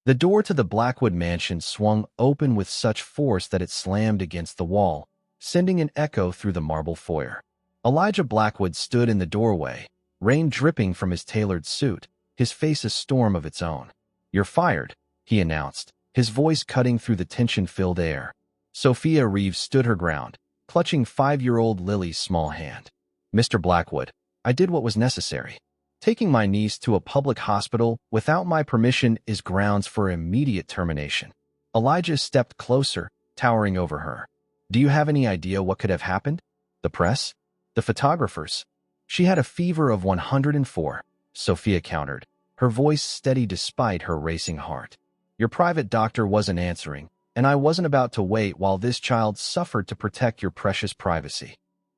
The door to the Blackwood mansion swung open with such force that it slammed against the wall, sending an echo through the marble foyer. Elijah Blackwood stood in the doorway, rain dripping from his tailored suit, his face a storm of its own. "You're fired," he announced, his voice cutting through the tension-filled air. Sophia Reeves stood her ground, clutching 5-year-old Lily's small hand. "Mr. Blackwood, I did what was necessary. Taking my niece to a public hospital without my permission is grounds for immediate termination." Elijah stepped closer, towering over her. "Do you have any idea what could have happened? The press? The photographers?" "She had a fever of 104, Sophia countered, her voice steady despite her racing heart. "Your private doctor wasn't answering, and I wasn't about to wait while this child suffered to protect your precious privacy."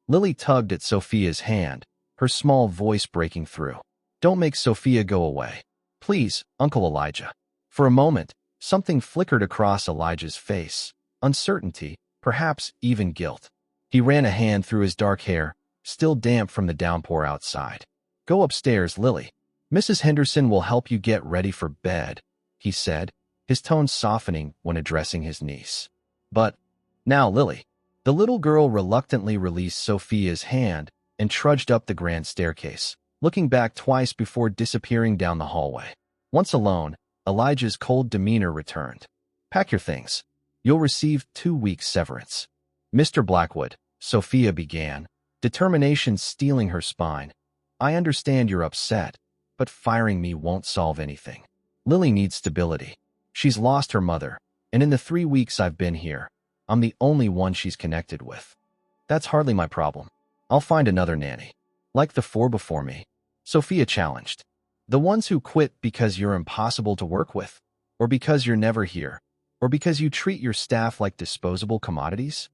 Lily tugged at Sophia's hand, her small voice breaking through. "Don't make Sophia go away. Please, Uncle Elijah." For a moment, something flickered across Elijah's face. Uncertainty, perhaps even guilt. He ran a hand through his dark hair, still damp from the downpour outside. "Go upstairs, Lily. Mrs. Henderson will help you get ready for bed," he said, his tone softening when addressing his niece. "But now, Lily." The little girl reluctantly released Sophia's hand and trudged up the grand staircase, looking back twice before disappearing down the hallway. Once alone, Elijah's cold demeanor returned. "Pack your things. You'll receive 2 weeks' severance." "Mr. Blackwood," Sophia began, determination stealing her spine. "I understand you're upset, but firing me won't solve anything. Lily needs stability. She's lost her mother, and in the 3 weeks I've been here, I'm the only one she's connected with. That's hardly my problem. I'll find another nanny. Like the 4 before me," Sophia challenged. "The ones who quit because you're impossible to work with, or because you're never here, or because you treat your staff like disposable commodities?"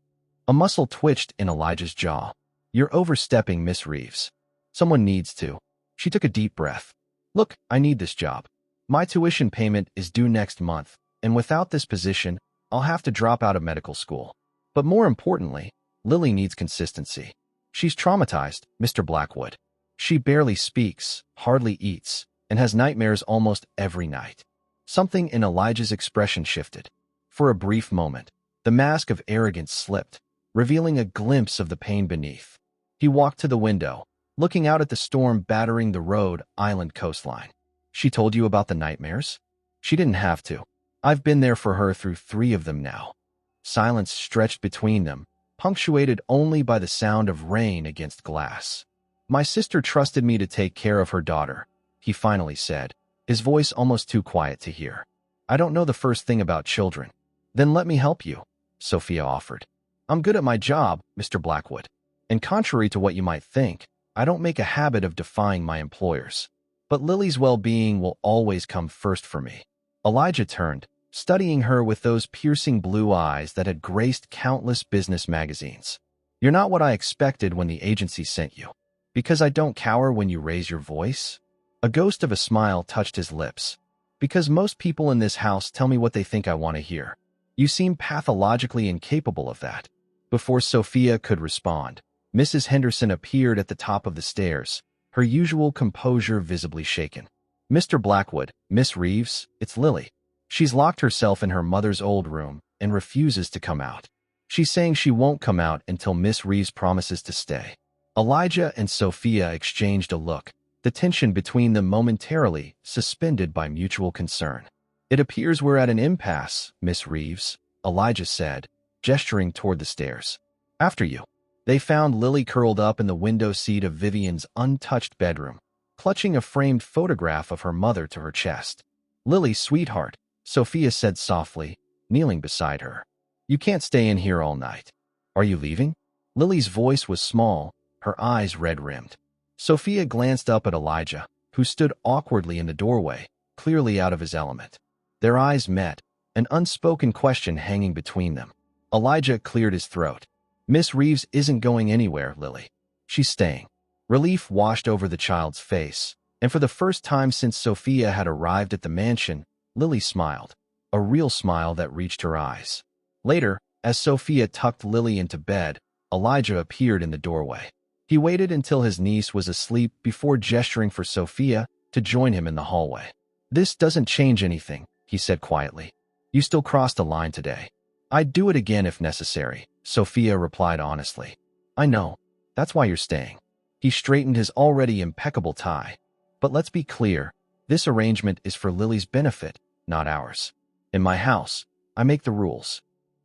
A muscle twitched in Elijah's jaw. "You're overstepping, Miss Reeves. Someone needs to." She took a deep breath. "Look, I need this job. My tuition payment is due next month, and without this position, I'll have to drop out of medical school. But more importantly, Lily needs consistency. She's traumatized, Mr. Blackwood. She barely speaks, hardly eats, and has nightmares almost every night." Something in Elijah's expression shifted. For a brief moment, the mask of arrogance slipped, revealing a glimpse of the pain beneath. He walked to the window, looking out at the storm battering the Rhode Island coastline. "She told you about the nightmares?" "She didn't have to. I've been there for her through 3 of them now." Silence stretched between them, punctuated only by the sound of rain against glass. "My sister trusted me to take care of her daughter," he finally said, his voice almost too quiet to hear. "I don't know the first thing about children." "Then let me help you," Sophia offered. "I'm good at my job, Mr. Blackwood. And contrary to what you might think, I don't make a habit of defying my employers. But Lily's well-being will always come first for me." Elijah turned, studying her with those piercing blue eyes that had graced countless business magazines. "You're not what I expected when the agency sent you. Because I don't cower when you raise your voice?" A ghost of a smile touched his lips. "Because most people in this house tell me what they think I want to hear. You seem pathologically incapable of that." Before Sophia could respond, Mrs. Henderson appeared at the top of the stairs, her usual composure visibly shaken. "Mr. Blackwood, Miss Reeves, it's Lily. She's locked herself in her mother's old room and refuses to come out. She's saying she won't come out until Miss Reeves promises to stay." Elijah and Sophia exchanged a look, the tension between them momentarily suspended by mutual concern. "It appears we're at an impasse, Miss Reeves," Elijah said, gesturing toward the stairs. "After you." They found Lily curled up in the window seat of Vivian's untouched bedroom, clutching a framed photograph of her mother to her chest. "Lily, sweetheart," Sophia said softly, kneeling beside her. "You can't stay in here all night. Are you leaving?" Lily's voice was small, her eyes red-rimmed. Sophia glanced up at Elijah, who stood awkwardly in the doorway, clearly out of his element. Their eyes met, an unspoken question hanging between them. Elijah cleared his throat. "Miss Reeves isn't going anywhere, Lily. She's staying." Relief washed over the child's face, and for the first time since Sophia had arrived at the mansion, Lily smiled, a real smile that reached her eyes. Later, as Sophia tucked Lily into bed, Elijah appeared in the doorway. He waited until his niece was asleep before gesturing for Sophia to join him in the hallway. "This doesn't change anything," he said quietly. You still crossed a line today. I'd do it again if necessary, Sophia replied honestly. I know. That's why you're staying. He straightened his already impeccable tie. But let's be clear. This arrangement is for Lily's benefit, not ours. In my house, I make the rules.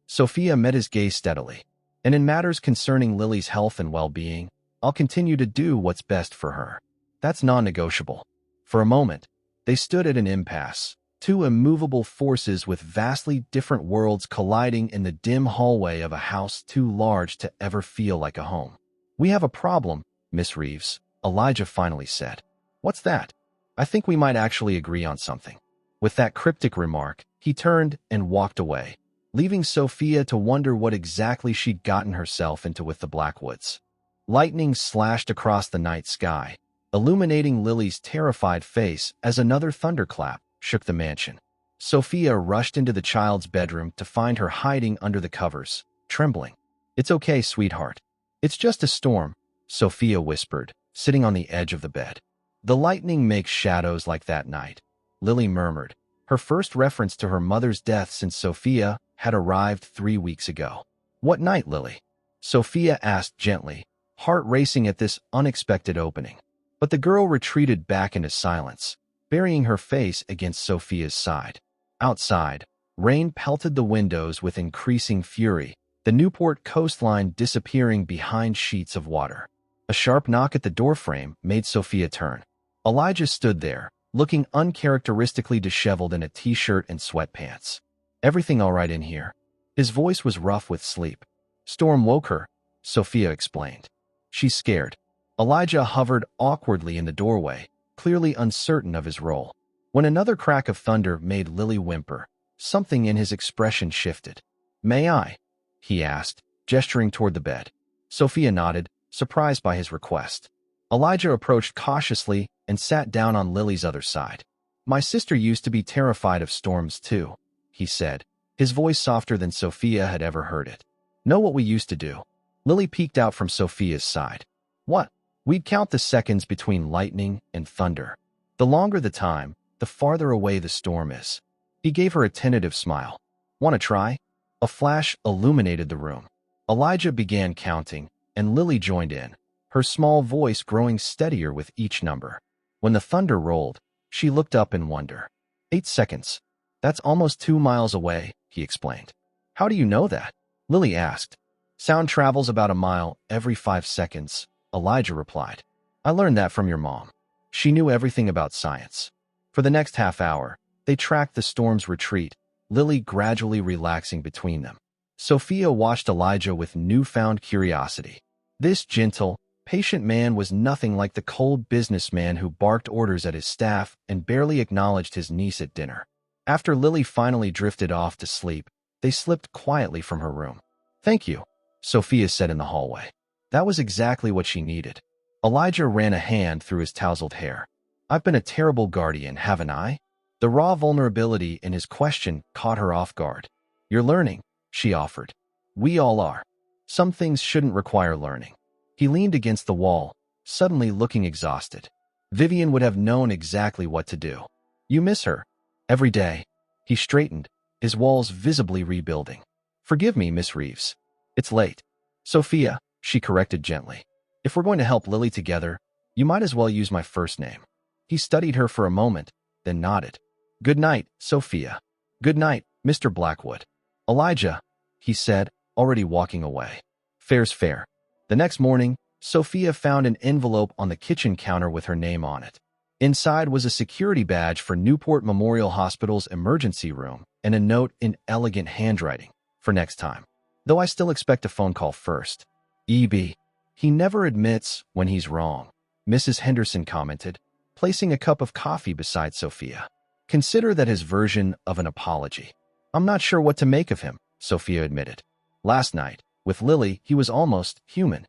Sophia met his gaze steadily. And in matters concerning Lily's health and well-being, I'll continue to do what's best for her. That's non-negotiable. For a moment, they stood at an impasse, two immovable forces with vastly different worlds colliding in the dim hallway of a house too large to ever feel like a home. We have a problem, Miss Reeves, Elijah finally said. What's that? I think we might actually agree on something. With that cryptic remark, he turned and walked away, leaving Sophia to wonder what exactly she'd gotten herself into with the Blackwoods. Lightning slashed across the night sky, illuminating Lily's terrified face as another thunderclap shook the mansion. Sophia rushed into the child's bedroom to find her hiding under the covers, trembling. It's okay, sweetheart. It's just a storm, Sophia whispered, sitting on the edge of the bed. The lightning makes shadows like that night, Lily murmured, her first reference to her mother's death since Sophia had arrived 3 weeks ago. What night, Lily? Sophia asked gently, heart racing at this unexpected opening. But the girl retreated back into silence, burying her face against Sophia's side. Outside, rain pelted the windows with increasing fury, the Newport coastline disappearing behind sheets of water. A sharp knock at the doorframe made Sophia turn. Elijah stood there, looking uncharacteristically disheveled in a t-shirt and sweatpants. Everything all right in here? His voice was rough with sleep. Storm woke her, Sophia explained. She's scared. Elijah hovered awkwardly in the doorway, clearly uncertain of his role. When another crack of thunder made Lily whimper, something in his expression shifted. May I? He asked, gesturing toward the bed. Sophia nodded, surprised by his request. Elijah approached cautiously and sat down on Lily's other side. My sister used to be terrified of storms too, he said, his voice softer than Sophia had ever heard it. Know what we used to do? Lily peeked out from Sophia's side. What? We'd count the seconds between lightning and thunder. The longer the time, the farther away the storm is. He gave her a tentative smile. Want to try? A flash illuminated the room. Elijah began counting, and Lily joined in, her small voice growing steadier with each number. When the thunder rolled, she looked up in wonder. 8 seconds. That's almost 2 miles away, he explained. How do you know that? Lily asked. Sound travels about a mile every 5 seconds, Elijah replied. I learned that from your mom. She knew everything about science. For the next half hour, they tracked the storm's retreat, Lily gradually relaxing between them. Sophia watched Elijah with newfound curiosity. This gentle, patient man was nothing like the cold businessman who barked orders at his staff and barely acknowledged his niece at dinner. After Lily finally drifted off to sleep, they slipped quietly from her room. Thank you, Sophia said in the hallway. That was exactly what she needed. Elijah ran a hand through his tousled hair. I've been a terrible guardian, haven't I? The raw vulnerability in his question caught her off guard. You're learning, she offered. We all are. Some things shouldn't require learning. He leaned against the wall, suddenly looking exhausted. Vivian would have known exactly what to do. You miss her. Every day. He straightened, his walls visibly rebuilding. Forgive me, Miss Reeves. It's late. Sophia, she corrected gently. If we're going to help Lily together, you might as well use my first name. He studied her for a moment, then nodded. Good night, Sophia. Good night, Mr. Blackwood. Elijah, he said, already walking away. Fair's fair. The next morning, Sophia found an envelope on the kitchen counter with her name on it. Inside was a security badge for Newport Memorial Hospital's emergency room and a note in elegant handwriting, for next time. Though I still expect a phone call first. E.B. He never admits when he's wrong, Mrs. Henderson commented, placing a cup of coffee beside Sophia. Consider that his version of an apology. I'm not sure what to make of him, Sophia admitted. Last night, with Lily, he was almost human.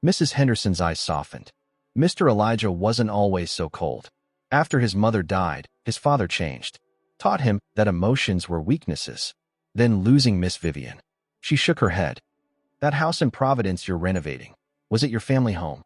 Mrs. Henderson's eyes softened. Mr. Elijah wasn't always so cold. After his mother died, his father changed. Taught him that emotions were weaknesses. Then losing Miss Vivian. She shook her head. That house in Providence you're renovating, was it your family home?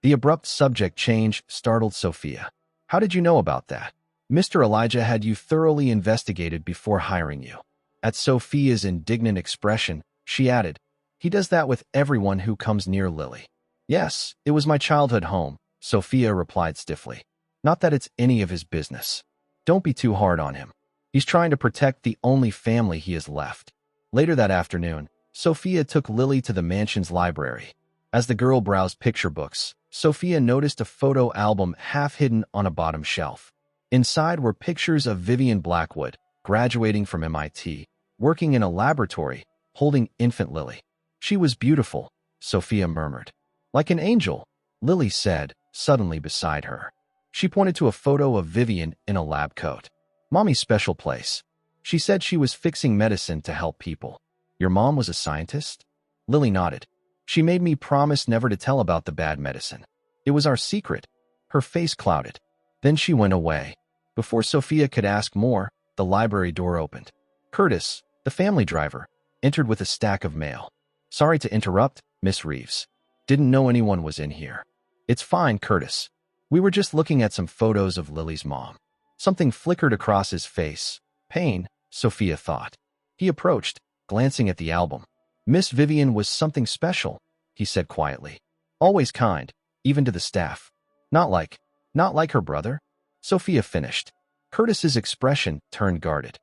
The abrupt subject change startled Sophia. How did you know about that? Mr. Elijah had you thoroughly investigated before hiring you. At Sophia's indignant expression, she added, he does that with everyone who comes near Lily. Yes, it was my childhood home, Sophia replied stiffly. Not that it's any of his business. Don't be too hard on him. He's trying to protect the only family he has left. Later that afternoon, Sophia took Lily to the mansion's library. As the girl browsed picture books, Sophia noticed a photo album half hidden on a bottom shelf. Inside were pictures of Vivian Blackwood, graduating from MIT, working in a laboratory, holding infant Lily. She was beautiful, Sophia murmured. Like an angel, Lily said, suddenly beside her. She pointed to a photo of Vivian in a lab coat. Mommy's special place. She said she was fixing medicine to help people. Your mom was a scientist? Lily nodded. She made me promise never to tell about the bad medicine. It was our secret. Her face clouded. Then she went away. Before Sophia could ask more, the library door opened. Curtis, the family driver, entered with a stack of mail. Sorry to interrupt, Miss Reeves. Didn't know anyone was in here. It's fine, Curtis. We were just looking at some photos of Lily's mom. Something flickered across his face. Pain, Sophia thought. He approached, glancing at the album. Miss Vivian was something special, he said quietly. Always kind, even to the staff. Not like her brother? Sophia finished. Curtis's expression turned guarded.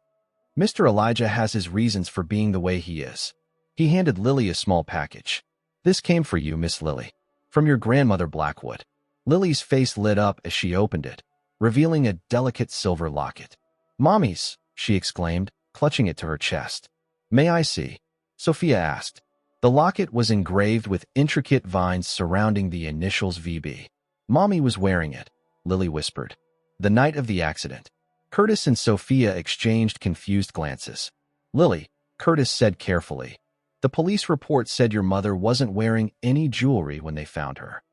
Mr. Elijah has his reasons for being the way he is. He handed Lily a small package. This came for you, Miss Lily. From your grandmother Blackwood. Lily's face lit up as she opened it, revealing a delicate silver locket. Mommy's, she exclaimed, clutching it to her chest. May I see? Sophia asked. The locket was engraved with intricate vines surrounding the initials VB. Mommy was wearing it, Lily whispered. The night of the accident. Curtis and Sophia exchanged confused glances. Lily, Curtis said carefully. The police report said your mother wasn't wearing any jewelry when they found her.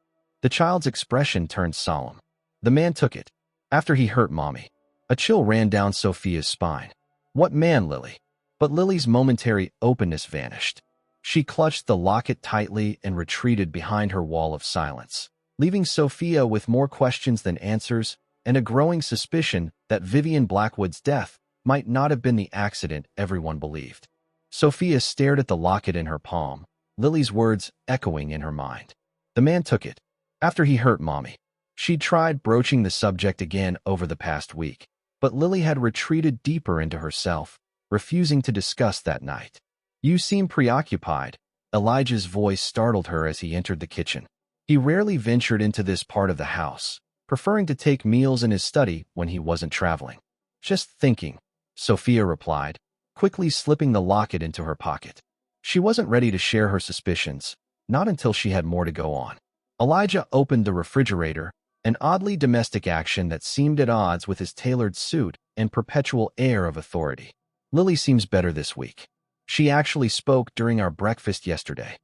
The child's expression turned solemn. The man took it. After he hurt Mommy. A chill ran down Sophia's spine. What man, Lily? But Lily's momentary openness vanished. She clutched the locket tightly and retreated behind her wall of silence, leaving Sophia with more questions than answers and a growing suspicion that Vivian Blackwood's death might not have been the accident everyone believed. Sophia stared at the locket in her palm, Lily's words echoing in her mind. The man took it. After he hurt Mommy. She'd tried broaching the subject again over the past week, but Lily had retreated deeper into herself, refusing to discuss that night. You seem preoccupied. Elijah's voice startled her as he entered the kitchen. He rarely ventured into this part of the house, preferring to take meals in his study when he wasn't traveling. Just thinking, Sophia replied, quickly slipping the locket into her pocket. She wasn't ready to share her suspicions, not until she had more to go on. Elijah opened the refrigerator, an oddly domestic action that seemed at odds with his tailored suit and perpetual air of authority. Lily seems better this week. She actually spoke during our breakfast yesterday.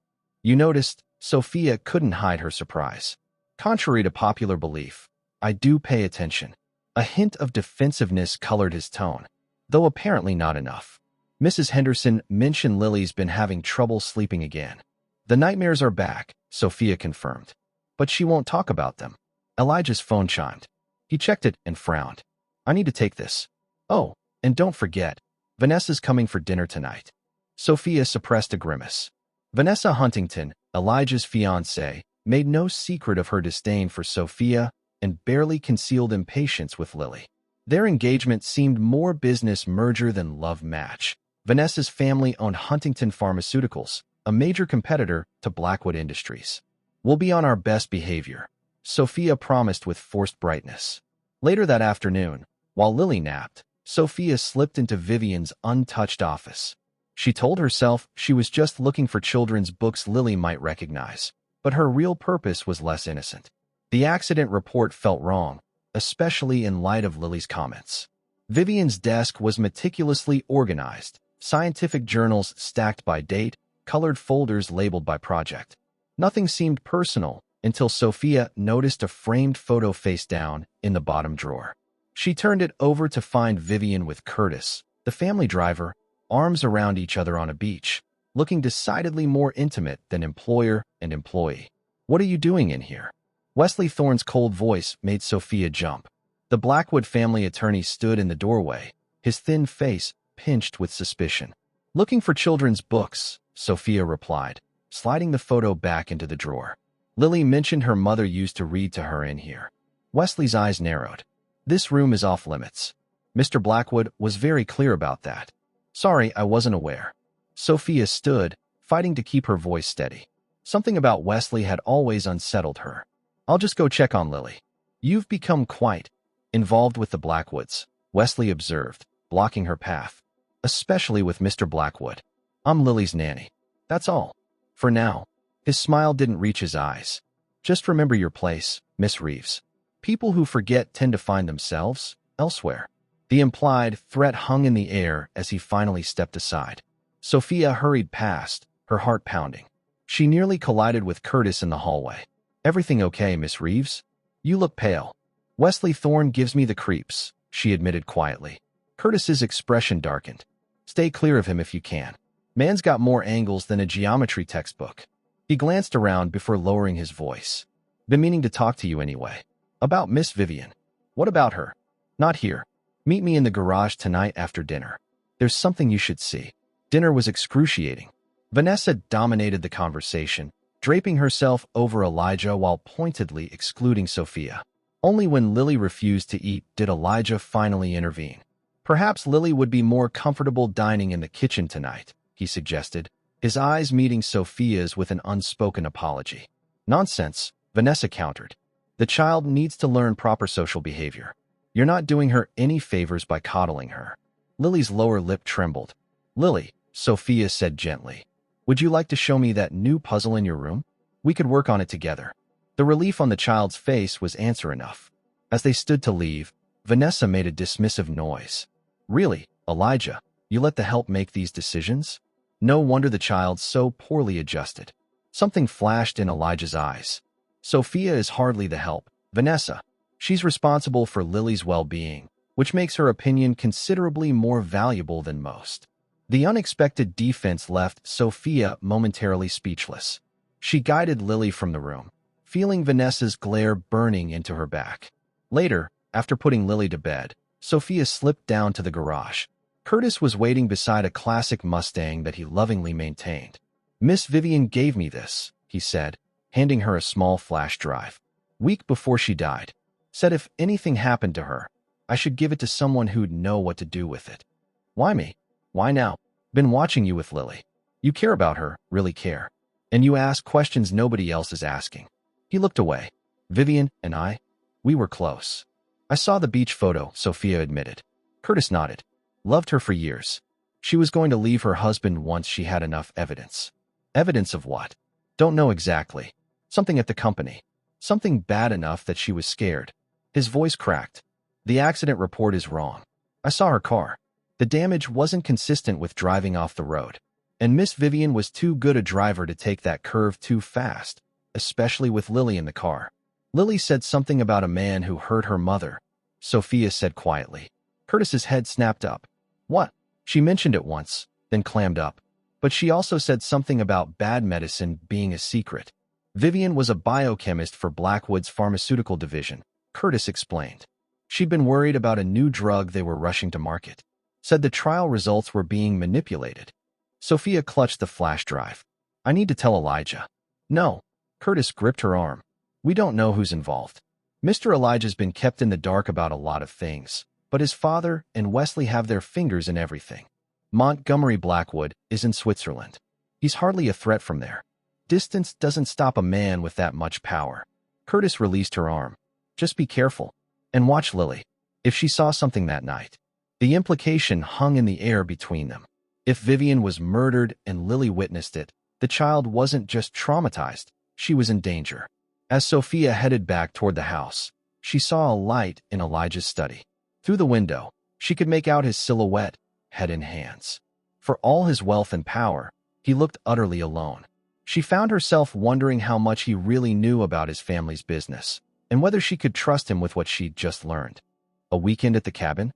You noticed, Sophia couldn't hide her surprise. Contrary to popular belief, I do pay attention. A hint of defensiveness colored his tone, though apparently not enough. Mrs. Henderson mentioned Lily's been having trouble sleeping again. The nightmares are back, Sophia confirmed. But she won't talk about them. Elijah's phone chimed. He checked it and frowned. I need to take this. Oh, and don't forget, Vanessa's coming for dinner tonight. Sophia suppressed a grimace. Vanessa Huntington, Elijah's fiancée, made no secret of her disdain for Sophia and barely concealed impatience with Lily. Their engagement seemed more business merger than love match. Vanessa's family owned Huntington Pharmaceuticals, a major competitor to Blackwood Industries. We'll be on our best behavior, Sophia promised with forced brightness. Later that afternoon, while Lily napped, Sophia slipped into Vivian's untouched office. She told herself she was just looking for children's books Lily might recognize, but her real purpose was less innocent. The accident report felt wrong, especially in light of Lily's comments. Vivian's desk was meticulously organized, scientific journals stacked by date, colored folders labeled by project. Nothing seemed personal until Sophia noticed a framed photo face down in the bottom drawer. She turned it over to find Vivian with Curtis, the family driver, arms around each other on a beach, looking decidedly more intimate than employer and employee. What are you doing in here? Wesley Thorne's cold voice made Sophia jump. The Blackwood family attorney stood in the doorway, his thin face pinched with suspicion. "Looking for children's books," Sophia replied, sliding the photo back into the drawer. "Lily mentioned her mother used to read to her in here." Wesley's eyes narrowed. "This room is off limits. Mr. Blackwood was very clear about that." "Sorry, I wasn't aware." Sophia stood, fighting to keep her voice steady. Something about Wesley had always unsettled her. "I'll just go check on Lily." "You've become quite involved with the Blackwoods," Wesley observed, blocking her path. "Especially with Mr. Blackwood. I'm Lily's nanny. That's all. For now." His smile didn't reach his eyes. "Just remember your place, Miss Reeves. People who forget tend to find themselves elsewhere." The implied threat hung in the air as he finally stepped aside. Sophia hurried past, her heart pounding. She nearly collided with Curtis in the hallway. "Everything okay, Miss Reeves? You look pale." "Wesley Thorne gives me the creeps," she admitted quietly. Curtis's expression darkened. "Stay clear of him if you can. Man's got more angles than a geometry textbook." He glanced around before lowering his voice. "Been meaning to talk to you anyway. About Miss Vivian." "What about her?" "Not here. Meet me in the garage tonight after dinner. There's something you should see." Dinner was excruciating. Vanessa dominated the conversation, draping herself over Elijah while pointedly excluding Sophia. Only when Lily refused to eat did Elijah finally intervene. "Perhaps Lily would be more comfortable dining in the kitchen tonight," he suggested, his eyes meeting Sophia's with an unspoken apology. "Nonsense," Vanessa countered. "The child needs to learn proper social behavior. You're not doing her any favors by coddling her." Lily's lower lip trembled. "Lily," Sophia said gently, "would you like to show me that new puzzle in your room? We could work on it together." The relief on the child's face was answer enough. As they stood to leave, Vanessa made a dismissive noise. "Really, Elijah, you let the help make these decisions?" No wonder the child's so poorly adjusted. Something flashed in Elijah's eyes. "Sophia is hardly the help, Vanessa. She's responsible for Lily's well-being, which makes her opinion considerably more valuable than most." The unexpected defense left Sophia momentarily speechless. She guided Lily from the room, feeling Vanessa's glare burning into her back. Later, after putting Lily to bed, Sophia slipped down to the garage. Curtis was waiting beside a classic Mustang that he lovingly maintained. "Miss Vivian gave me this," he said, handing her a small flash drive. "Week before she died. Said if anything happened to her, I should give it to someone who'd know what to do with it." "Why me? Why now?" "Been watching you with Lily. You care about her, really care. And you ask questions nobody else is asking." He looked away. "Vivian and I, we were close." "I saw the beach photo," Sophia admitted. Curtis nodded. "Loved her for years. She was going to leave her husband once she had enough evidence." "Evidence of what?" "Don't know exactly. Something at the company. Something bad enough that she was scared." His voice cracked. "The accident report is wrong. I saw her car. The damage wasn't consistent with driving off the road. And Miss Vivian was too good a driver to take that curve too fast, especially with Lily in the car." "Lily said something about a man who hurt her mother," Sophia said quietly. Curtis's head snapped up. "What?" "She mentioned it once, then clammed up. But she also said something about bad medicine being a secret. Vivian was a biochemist for Blackwood's pharmaceutical division," Curtis explained. "She'd been worried about a new drug they were rushing to market. Said the trial results were being manipulated." Sophia clutched the flash drive. "I need to tell Elijah." "No." Curtis gripped her arm. "We don't know who's involved. Mr. Elijah's been kept in the dark about a lot of things, but his father and Wesley have their fingers in everything. Montgomery Blackwood is in Switzerland. He's hardly a threat from there. Distance doesn't stop a man with that much power." Curtis released her arm. "Just be careful. And watch Lily. If she saw something that night." The implication hung in the air between them. If Vivian was murdered and Lily witnessed it, the child wasn't just traumatized, she was in danger. As Sophia headed back toward the house, she saw a light in Elijah's study. Through the window, she could make out his silhouette, head in hands. For all his wealth and power, he looked utterly alone. She found herself wondering how much he really knew about his family's business, and whether she could trust him with what she'd just learned. "A weekend at the cabin?"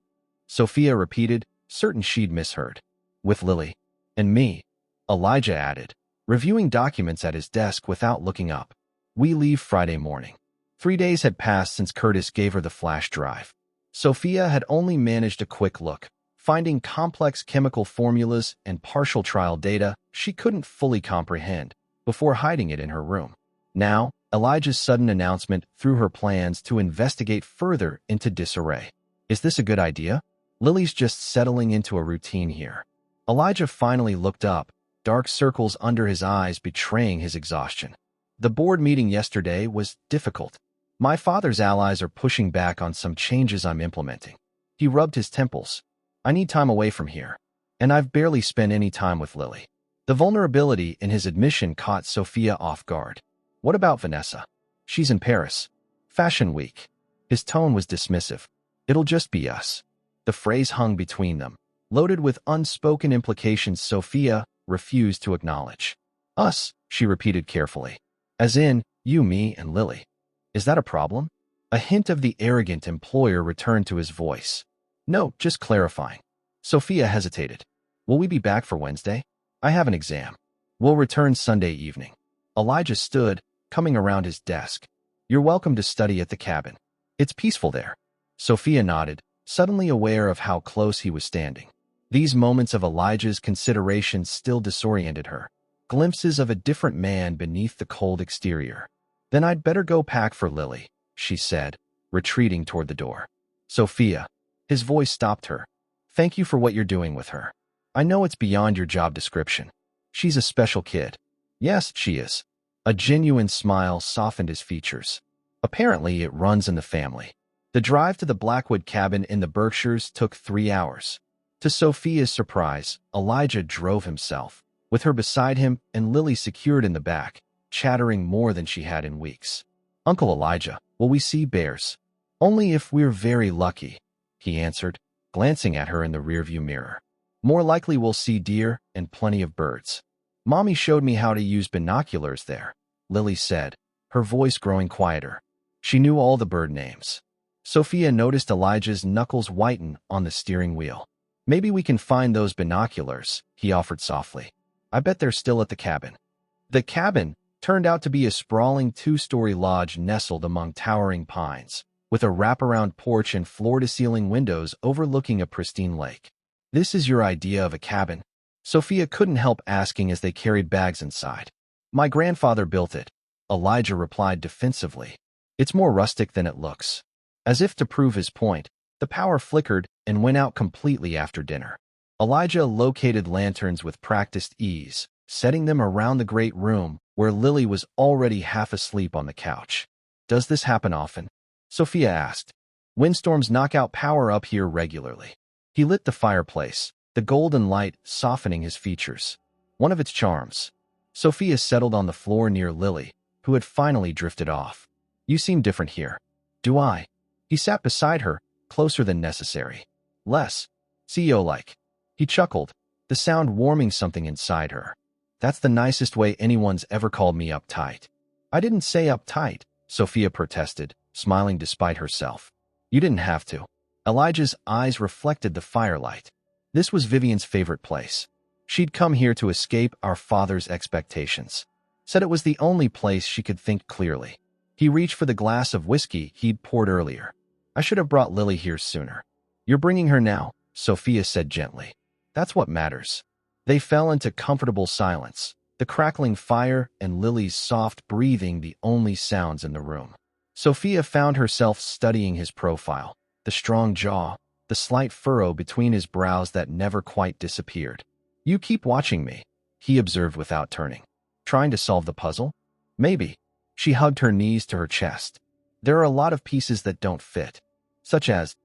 Sophia repeated, certain she'd misheard. "With Lily. And me," Elijah added, reviewing documents at his desk without looking up. "We leave Friday morning." 3 days had passed since Curtis gave her the flash drive. Sophia had only managed a quick look. Finding complex chemical formulas and partial trial data she couldn't fully comprehend before hiding it in her room. Now, Elijah's sudden announcement threw her plans to investigate further into disarray. Is this a good idea? Lily's just settling into a routine here. Elijah finally looked up, dark circles under his eyes betraying his exhaustion. The board meeting yesterday was difficult. My father's allies are pushing back on some changes I'm implementing. He rubbed his temples. I need time away from here, and I've barely spent any time with Lily. The vulnerability in his admission caught Sophia off guard. What about Vanessa? She's in Paris. Fashion Week. His tone was dismissive. It'll just be us. The phrase hung between them, loaded with unspoken implications Sophia refused to acknowledge. Us, she repeated carefully. As in, you, me, and Lily. Is that a problem? A hint of the arrogant employer returned to his voice. No, just clarifying. Sophia hesitated. Will we be back for Wednesday? I have an exam. We'll return Sunday evening. Elijah stood, coming around his desk. You're welcome to study at the cabin. It's peaceful there. Sophia nodded, suddenly aware of how close he was standing. These moments of Elijah's consideration still disoriented her. Glimpses of a different man beneath the cold exterior. Then I'd better go pack for Lily, she said, retreating toward the door. Sophia. His voice stopped her. Thank you for what you're doing with her. I know it's beyond your job description. She's a special kid. Yes, she is. A genuine smile softened his features. Apparently, it runs in the family. The drive to the Blackwood cabin in the Berkshires took 3 hours. To Sophia's surprise, Elijah drove himself, with her beside him and Lily secured in the back, chattering more than she had in weeks. Uncle Elijah, will we see bears? Only if we're very lucky, he answered, glancing at her in the rearview mirror. More likely we'll see deer and plenty of birds. Mommy showed me how to use binoculars there, Lily said, her voice growing quieter. She knew all the bird names. Sophia noticed Elijah's knuckles whiten on the steering wheel. Maybe we can find those binoculars, he offered softly. I bet they're still at the cabin. The cabin turned out to be a sprawling 2-story lodge nestled among towering pines, with a wraparound porch and floor-to-ceiling windows overlooking a pristine lake. This is your idea of a cabin? Sophia couldn't help asking as they carried bags inside. My grandfather built it, Elijah replied defensively. It's more rustic than it looks. As if to prove his point, the power flickered and went out completely after dinner. Elijah located lanterns with practiced ease, setting them around the great room where Lily was already half asleep on the couch. Does this happen often? Sophia asked. Windstorms knock out power up here regularly. He lit the fireplace, the golden light softening his features. One of its charms. Sophia settled on the floor near Lily, who had finally drifted off. You seem different here. Do I? He sat beside her, closer than necessary. Less CEO-like. He chuckled, the sound warming something inside her. That's the nicest way anyone's ever called me uptight. I didn't say uptight, Sophia protested, smiling despite herself. You didn't have to. Elijah's eyes reflected the firelight. This was Vivian's favorite place. She'd come here to escape our father's expectations. Said it was the only place she could think clearly. He reached for the glass of whiskey he'd poured earlier. I should have brought Lily here sooner. You're bringing her now, Sophia said gently. That's what matters. They fell into comfortable silence, the crackling fire and Lily's soft breathing the only sounds in the room. Sophia found herself studying his profile, the strong jaw, the slight furrow between his brows that never quite disappeared. You keep watching me, he observed without turning. Trying to solve the puzzle? Maybe. She hugged her knees to her chest. There are a lot of pieces that don't fit. Such as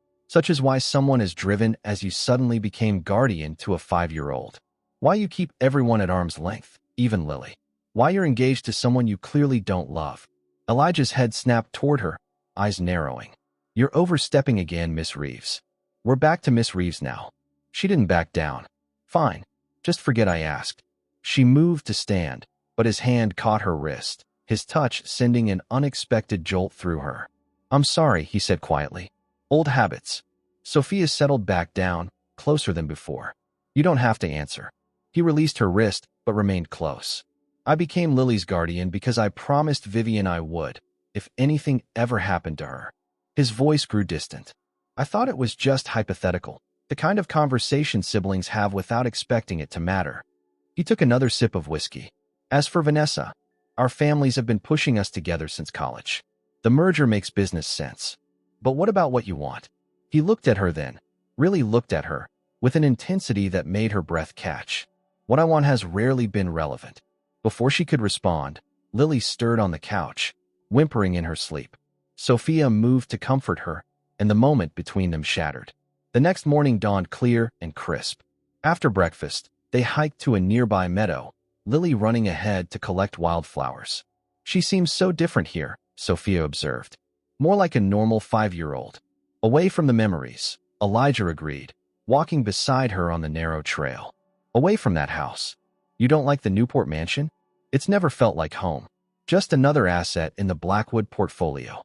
why someone as driven as you suddenly became guardian to a 5-year-old. Why you keep everyone at arm's length, even Lily. Why you're engaged to someone you clearly don't love. Elijah's head snapped toward her, eyes narrowing. You're overstepping again, Miss Reeves. We're back to Miss Reeves now. She didn't back down. Fine. Just forget I asked. She moved to stand, but his hand caught her wrist, his touch sending an unexpected jolt through her. I'm sorry, he said quietly. Old habits. Sophia settled back down, closer than before. You don't have to answer. He released her wrist, but remained close. I became Lily's guardian because I promised Vivian I would, if anything ever happened to her. His voice grew distant. I thought it was just hypothetical, the kind of conversation siblings have without expecting it to matter. He took another sip of whiskey. As for Vanessa, our families have been pushing us together since college. The merger makes business sense. But what about what you want? He looked at her then, really looked at her, with an intensity that made her breath catch. What I want has rarely been relevant. Before she could respond, Lily stirred on the couch, whimpering in her sleep. Sophia moved to comfort her, and the moment between them shattered. The next morning dawned clear and crisp. After breakfast, they hiked to a nearby meadow, Lily running ahead to collect wildflowers. She seems so different here, Sophia observed. More like a normal 5-year-old. Away from the memories, Elijah agreed, walking beside her on the narrow trail. Away from that house. You don't like the Newport mansion? It's never felt like home. Just another asset in the Blackwood portfolio.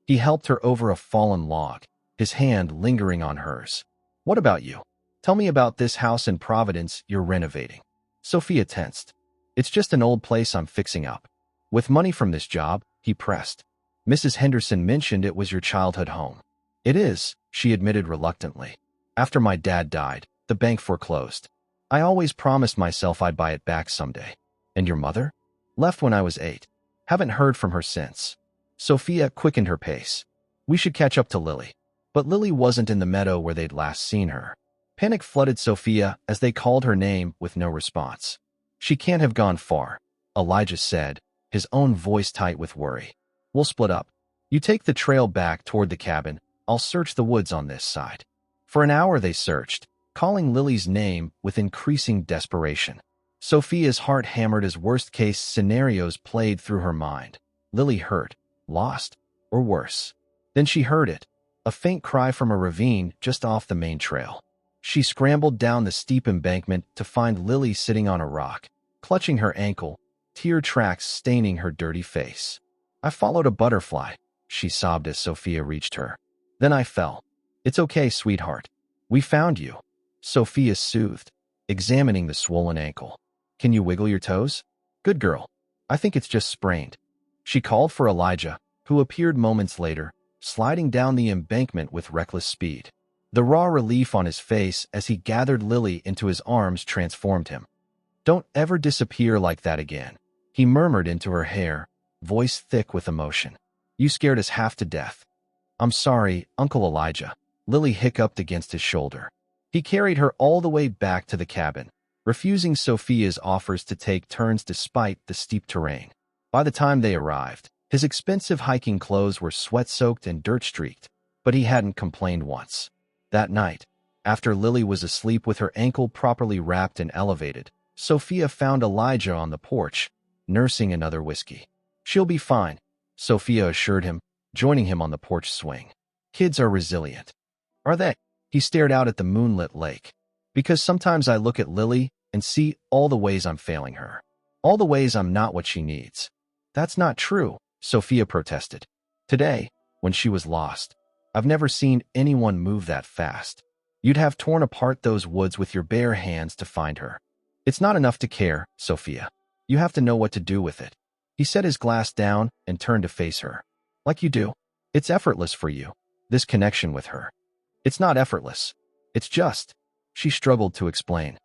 He helped her over a fallen log, his hand lingering on hers. What about you? Tell me about this house in Providence you're renovating. Sophia tensed. It's just an old place I'm fixing up. With money from this job, he pressed. Mrs. Henderson mentioned it was your childhood home. It is, she admitted reluctantly. After my dad died, the bank foreclosed. I always promised myself I'd buy it back someday. And your mother? Left when I was 8. Haven't heard from her since. Sophia quickened her pace. We should catch up to Lily. But Lily wasn't in the meadow where they'd last seen her. Panic flooded Sophia as they called her name with no response. She can't have gone far, Elijah said, his own voice tight with worry. We'll split up. You take the trail back toward the cabin. I'll search the woods on this side. For an hour they searched, calling Lily's name with increasing desperation. Sophia's heart hammered as worst-case scenarios played through her mind. Lily hurt, lost, or worse. Then she heard it, a faint cry from a ravine just off the main trail. She scrambled down the steep embankment to find Lily sitting on a rock, clutching her ankle, tear tracks staining her dirty face. I followed a butterfly, she sobbed as Sophia reached her. Then I fell. It's okay, sweetheart. We found you. Sophia soothed, examining the swollen ankle. Can you wiggle your toes? Good girl. I think it's just sprained. She called for Elijah, who appeared moments later, sliding down the embankment with reckless speed. The raw relief on his face as he gathered Lily into his arms transformed him. Don't ever disappear like that again, he murmured into her hair, voice thick with emotion. You scared us half to death. I'm sorry, Uncle Elijah. Lily hiccuped against his shoulder. He carried her all the way back to the cabin, refusing Sophia's offers to take turns despite the steep terrain. By the time they arrived, his expensive hiking clothes were sweat-soaked and dirt-streaked, but he hadn't complained once. That night, after Lily was asleep with her ankle properly wrapped and elevated, Sophia found Elijah on the porch, nursing another whiskey. She'll be fine, Sophia assured him, joining him on the porch swing. Kids are resilient. Are they? He stared out at the moonlit lake. Because sometimes I look at Lily and see all the ways I'm failing her. All the ways I'm not what she needs. That's not true, Sophia protested. Today, when she was lost, I've never seen anyone move that fast. You'd have torn apart those woods with your bare hands to find her. It's not enough to care, Sophia. You have to know what to do with it. He set his glass down and turned to face her. Like you do. It's effortless for you, this connection with her. It's not effortless. It's just. She struggled to explain.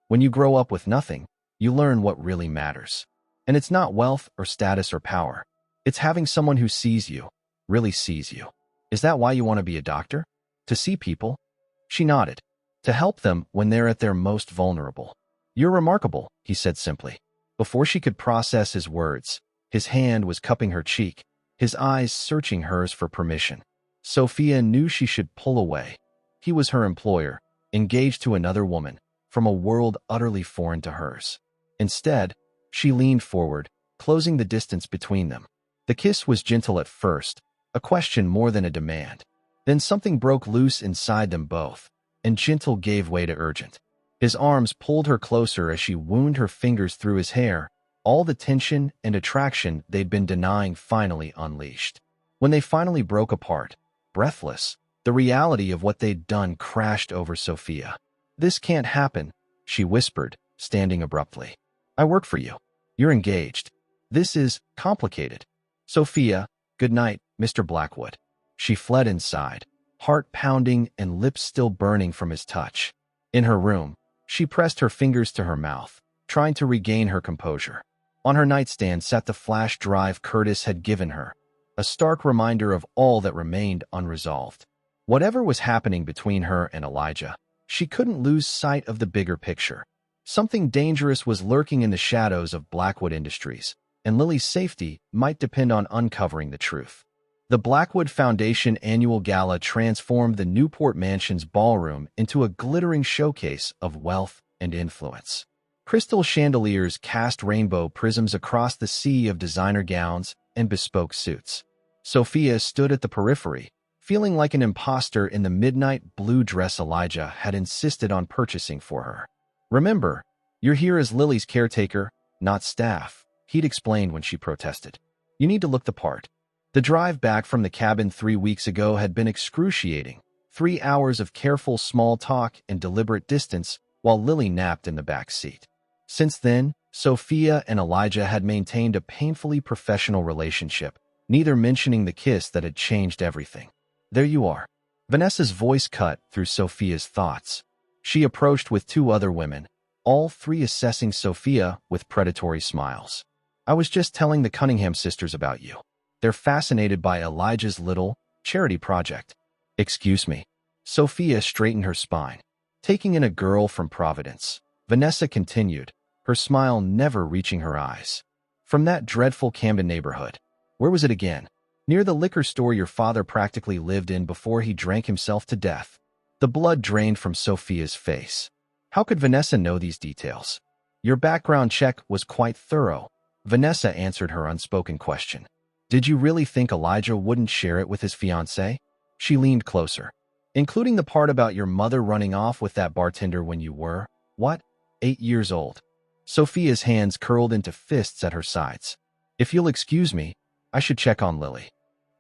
When you grow up with nothing, you learn what really matters. And it's not wealth or status or power. It's having someone who sees you, really sees you. Is that why you want to be a doctor? To see people? She nodded. To help them when they're at their most vulnerable. You're remarkable, he said simply. Before she could process his words, his hand was cupping her cheek, his eyes searching hers for permission. Sophia knew she should pull away. He was her employer, engaged to another woman, from a world utterly foreign to hers. Instead, she leaned forward, closing the distance between them. The kiss was gentle at first, a question more than a demand. Then something broke loose inside them both, and gentle gave way to urgent. His arms pulled her closer as she wound her fingers through his hair, all the tension and attraction they'd been denying finally unleashed. When they finally broke apart, breathless, the reality of what they'd done crashed over Sophia. This can't happen, she whispered, standing abruptly. I work for you. You're engaged. This is complicated. Sophia, good night, Mr. Blackwood. She fled inside, heart pounding and lips still burning from his touch. In her room, she pressed her fingers to her mouth, trying to regain her composure. On her nightstand sat the flash drive Curtis had given her, a stark reminder of all that remained unresolved. Whatever was happening between her and Elijah, she couldn't lose sight of the bigger picture. Something dangerous was lurking in the shadows of Blackwood Industries, and Lily's safety might depend on uncovering the truth. The Blackwood Foundation annual gala transformed the Newport Mansion's ballroom into a glittering showcase of wealth and influence. Crystal chandeliers cast rainbow prisms across the sea of designer gowns and bespoke suits. Sophia stood at the periphery, feeling like an imposter in the midnight blue dress Elijah had insisted on purchasing for her. "Remember, you're here as Lily's caretaker, not staff," he'd explained when she protested. "You need to look the part." The drive back from the cabin 3 weeks ago had been excruciating. 3 hours of careful small talk and deliberate distance while Lily napped in the back seat. Since then, Sophia and Elijah had maintained a painfully professional relationship, neither mentioning the kiss that had changed everything. "There you are." Vanessa's voice cut through Sophia's thoughts. She approached with 2 other women, all 3 assessing Sophia with predatory smiles. "I was just telling the Cunningham sisters about you. They're fascinated by Elijah's little charity project." "Excuse me." Sophia straightened her spine. Taking in a girl from Providence, Vanessa continued, her smile never reaching her eyes. "From that dreadful Camden neighborhood. Where was it again?" "Near the liquor store your father practically lived in before he drank himself to death." The blood drained from Sophia's face. How could Vanessa know these details? "Your background check was quite thorough." Vanessa answered her unspoken question. "Did you really think Elijah wouldn't share it with his fiancée?" She leaned closer. "Including the part about your mother running off with that bartender when you were, what, 8 years old?" Sophia's hands curled into fists at her sides. "If you'll excuse me, I should check on Lily."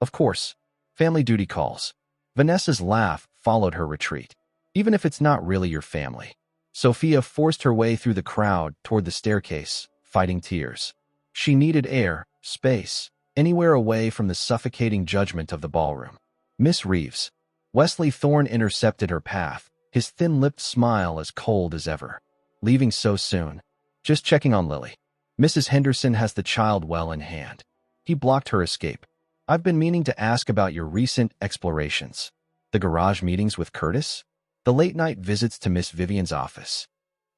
"Of course. Family duty calls." Vanessa's laugh followed her retreat. "Even if it's not really your family." Sophia forced her way through the crowd toward the staircase, fighting tears. She needed air, space, anywhere away from the suffocating judgment of the ballroom. "Miss Reeves." Wesley Thorne intercepted her path, his thin-lipped smile as cold as ever. "Leaving so soon?" "Just checking on Lily. Mrs. Henderson has the child well in hand." He blocked her escape. "I've been meaning to ask about your recent explorations. The garage meetings with Curtis? The late-night visits to Miss Vivian's office?"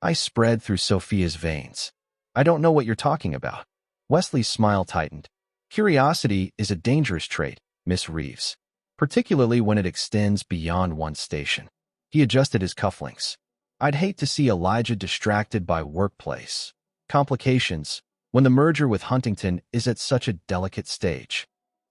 Ice spread through Sophia's veins. "I don't know what you're talking about." Wesley's smile tightened. "Curiosity is a dangerous trait, Miss Reeves, particularly when it extends beyond one station." He adjusted his cufflinks. "I'd hate to see Elijah distracted by workplace complications when the merger with Huntington is at such a delicate stage."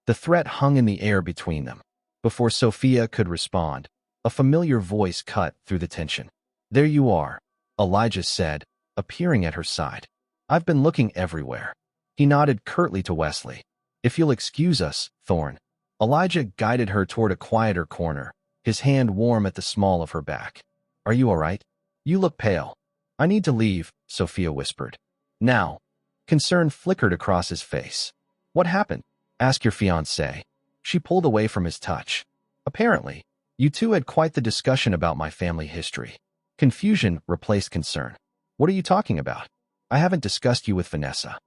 The threat hung in the air between them. Before Sophia could respond, a familiar voice cut through the tension. "There you are," Elijah said, appearing at her side. "I've been looking everywhere." He nodded curtly to Wesley. "If you'll excuse us, Thorne." Elijah guided her toward a quieter corner, his hand warm at the small of her back. "Are you all right? You look pale." "I need to leave," Sophia whispered. "Now." Concern flickered across his face. "What happened?" "Ask your fiancé." She pulled away from his touch. "Apparently, you two had quite the discussion about my family history." Confusion replaced concern. "What are you talking about?" "I haven't discussed you with Vanessa."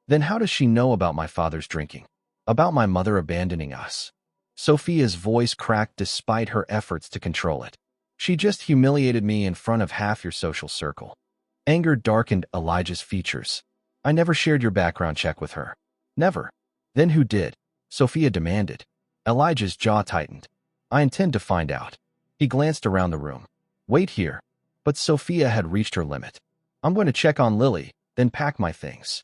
"Then how does she know about my father's drinking? About my mother abandoning us?" Sophia's voice cracked despite her efforts to control it. "She just humiliated me in front of half your social circle." Anger darkened Elijah's features. "I never shared your background check with her." "Never." "Then who did?" Sophia demanded. Elijah's jaw tightened. "I intend to find out." He glanced around the room. "Wait here." But Sophia had reached her limit. "I'm going to check on Lily, then pack my things."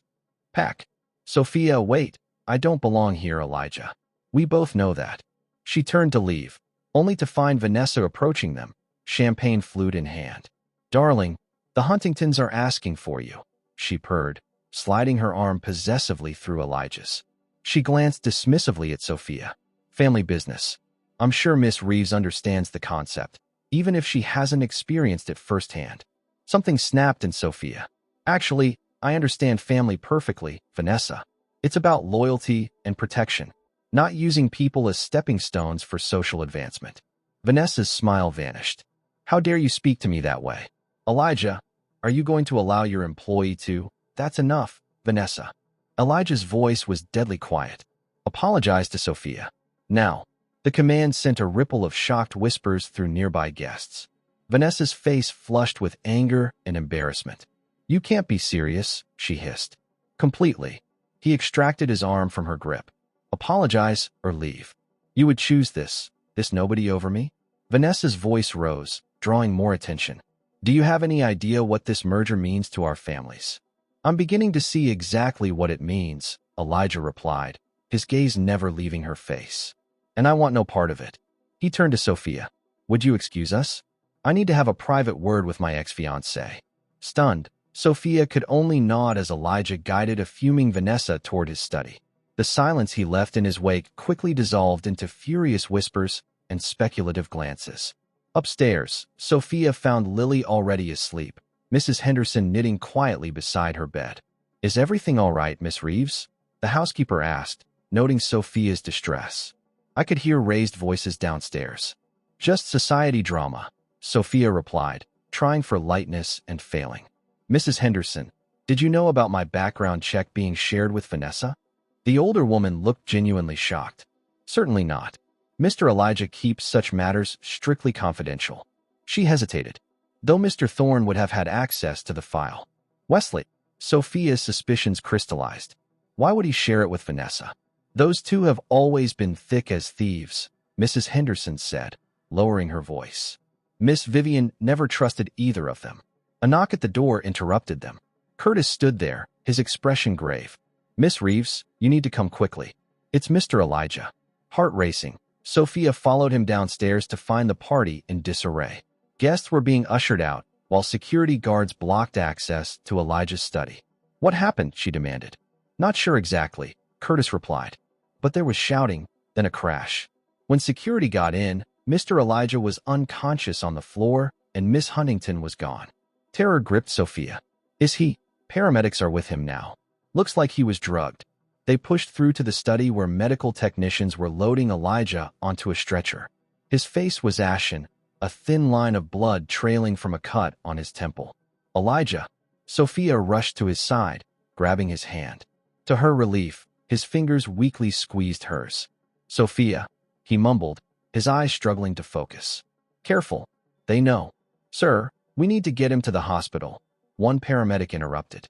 "Pack?" "Sophia, wait. I don't belong here, Elijah. We both know that." She turned to leave, only to find Vanessa approaching them, champagne flute in hand. "Darling, the Huntingtons are asking for you," she purred, sliding her arm possessively through Elijah's. She glanced dismissively at Sophia. "Family business. I'm sure Miss Reeves understands the concept, even if she hasn't experienced it firsthand." Something snapped in Sophia. "Actually, I understand family perfectly, Vanessa. It's about loyalty and protection, not using people as stepping stones for social advancement." Vanessa's smile vanished. How dare you speak to me that way? Elijah, are you going to allow your employee to? That's enough, Vanessa. Elijah's voice was deadly quiet. Apologize to Sophia. Now. The command sent a ripple of shocked whispers through nearby guests. Vanessa's face flushed with anger and embarrassment. You can't be serious, she hissed. Completely. He extracted his arm from her grip. Apologize or leave. You would choose this nobody over me? Vanessa's voice rose, drawing more attention. Do you have any idea what this merger means to our families? I'm beginning to see exactly what it means, Elijah replied, his gaze never leaving her face. And I want no part of it. He turned to Sophia. Would you excuse us? I need to have a private word with my ex-fiancée. Stunned, Sophia could only nod as Elijah guided a fuming Vanessa toward his study. The silence he left in his wake quickly dissolved into furious whispers and speculative glances. Upstairs, Sophia found Lily already asleep, Mrs. Henderson knitting quietly beside her bed. Is everything all right, Miss Reeves? The housekeeper asked, noting Sophia's distress. I could hear raised voices downstairs. Just society drama, Sophia replied, trying for lightness and failing. Mrs. Henderson, did you know about my background check being shared with Vanessa? The older woman looked genuinely shocked. Certainly not. Mr. Elijah keeps such matters strictly confidential. She hesitated, though Mr. Thorne would have had access to the file. Wesley, Sophia's suspicions crystallized. Why would he share it with Vanessa? Those two have always been thick as thieves, Mrs. Henderson said, lowering her voice. Miss Vivian never trusted either of them. A knock at the door interrupted them. Curtis stood there, his expression grave. Miss Reeves, you need to come quickly. It's Mr. Elijah. Heart racing, Sophia followed him downstairs to find the party in disarray. Guests were being ushered out, while security guards blocked access to Elijah's study. What happened? She demanded. Not sure exactly, Curtis replied. But there was shouting, then a crash. When security got in, Mr. Elijah was unconscious on the floor, and Miss Huntington was gone. Terror gripped Sophia. Is he? Paramedics are with him now. Looks like he was drugged. They pushed through to the study where medical technicians were loading Elijah onto a stretcher. His face was ashen, a thin line of blood trailing from a cut on his temple. Elijah. Sophia rushed to his side, grabbing his hand. To her relief, his fingers weakly squeezed hers. Sophia, he mumbled, his eyes struggling to focus. Careful. They know. Sir, we need to get him to the hospital. One paramedic interrupted.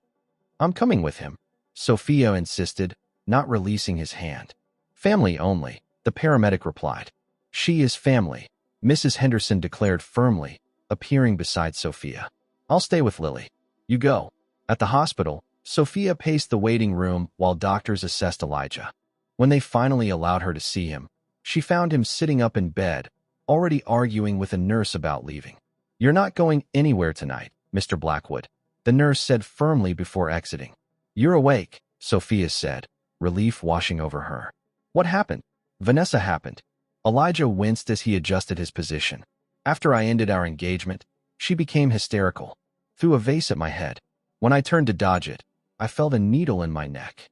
I'm coming with him, Sophia insisted, not releasing his hand. Family only, the paramedic replied. She is family, Mrs. Henderson declared firmly, appearing beside Sophia. I'll stay with Lily. You go. At the hospital, Sophia paced the waiting room while doctors assessed Elijah. When they finally allowed her to see him, she found him sitting up in bed, already arguing with a nurse about leaving. You're not going anywhere tonight, Mr. Blackwood, the nurse said firmly before exiting. You're awake, Sophia said, relief washing over her. What happened? Vanessa happened. Elijah winced as he adjusted his position. After I ended our engagement, she became hysterical, threw a vase at my head. When I turned to dodge it, I felt a needle in my neck.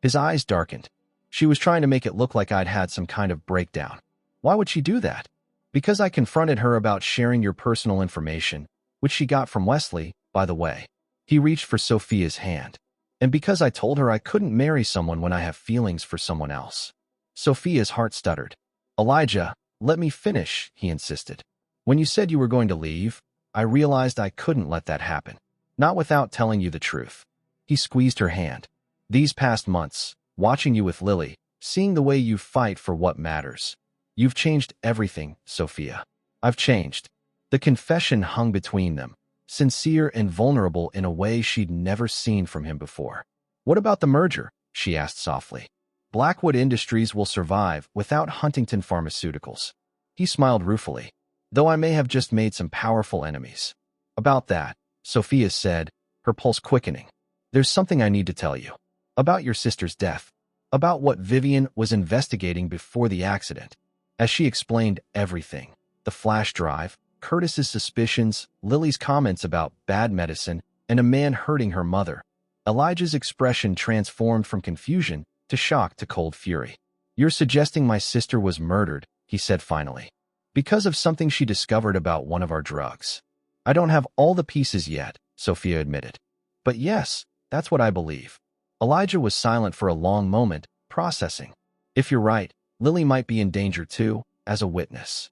His eyes darkened. She was trying to make it look like I'd had some kind of breakdown. Why would she do that? Because I confronted her about sharing your personal information, which she got from Wesley, by the way. He reached for Sophia's hand. And because I told her I couldn't marry someone when I have feelings for someone else. Sophia's heart stuttered. Elijah, let me finish, he insisted. When you said you were going to leave, I realized I couldn't let that happen. Not without telling you the truth. He squeezed her hand. These past months, watching you with Lily, seeing the way you fight for what matters. You've changed everything, Sophia. I've changed. The confession hung between them, sincere and vulnerable in a way she'd never seen from him before. What about the merger? She asked softly. Blackwood Industries will survive without Huntington Pharmaceuticals. He smiled ruefully. Though I may have just made some powerful enemies. About that, Sophia said, her pulse quickening. There's something I need to tell you. About your sister's death. About what Vivian was investigating before the accident. As she explained everything, the flash drive, Curtis's suspicions, Lily's comments about bad medicine, and a man hurting her mother, Elijah's expression transformed from confusion to shock to cold fury. You're suggesting my sister was murdered, he said finally. Because of something she discovered about one of our drugs. I don't have all the pieces yet, Sophia admitted. But yes, that's what I believe. Elijah was silent for a long moment, processing. If you're right, Lily might be in danger too, as a witness.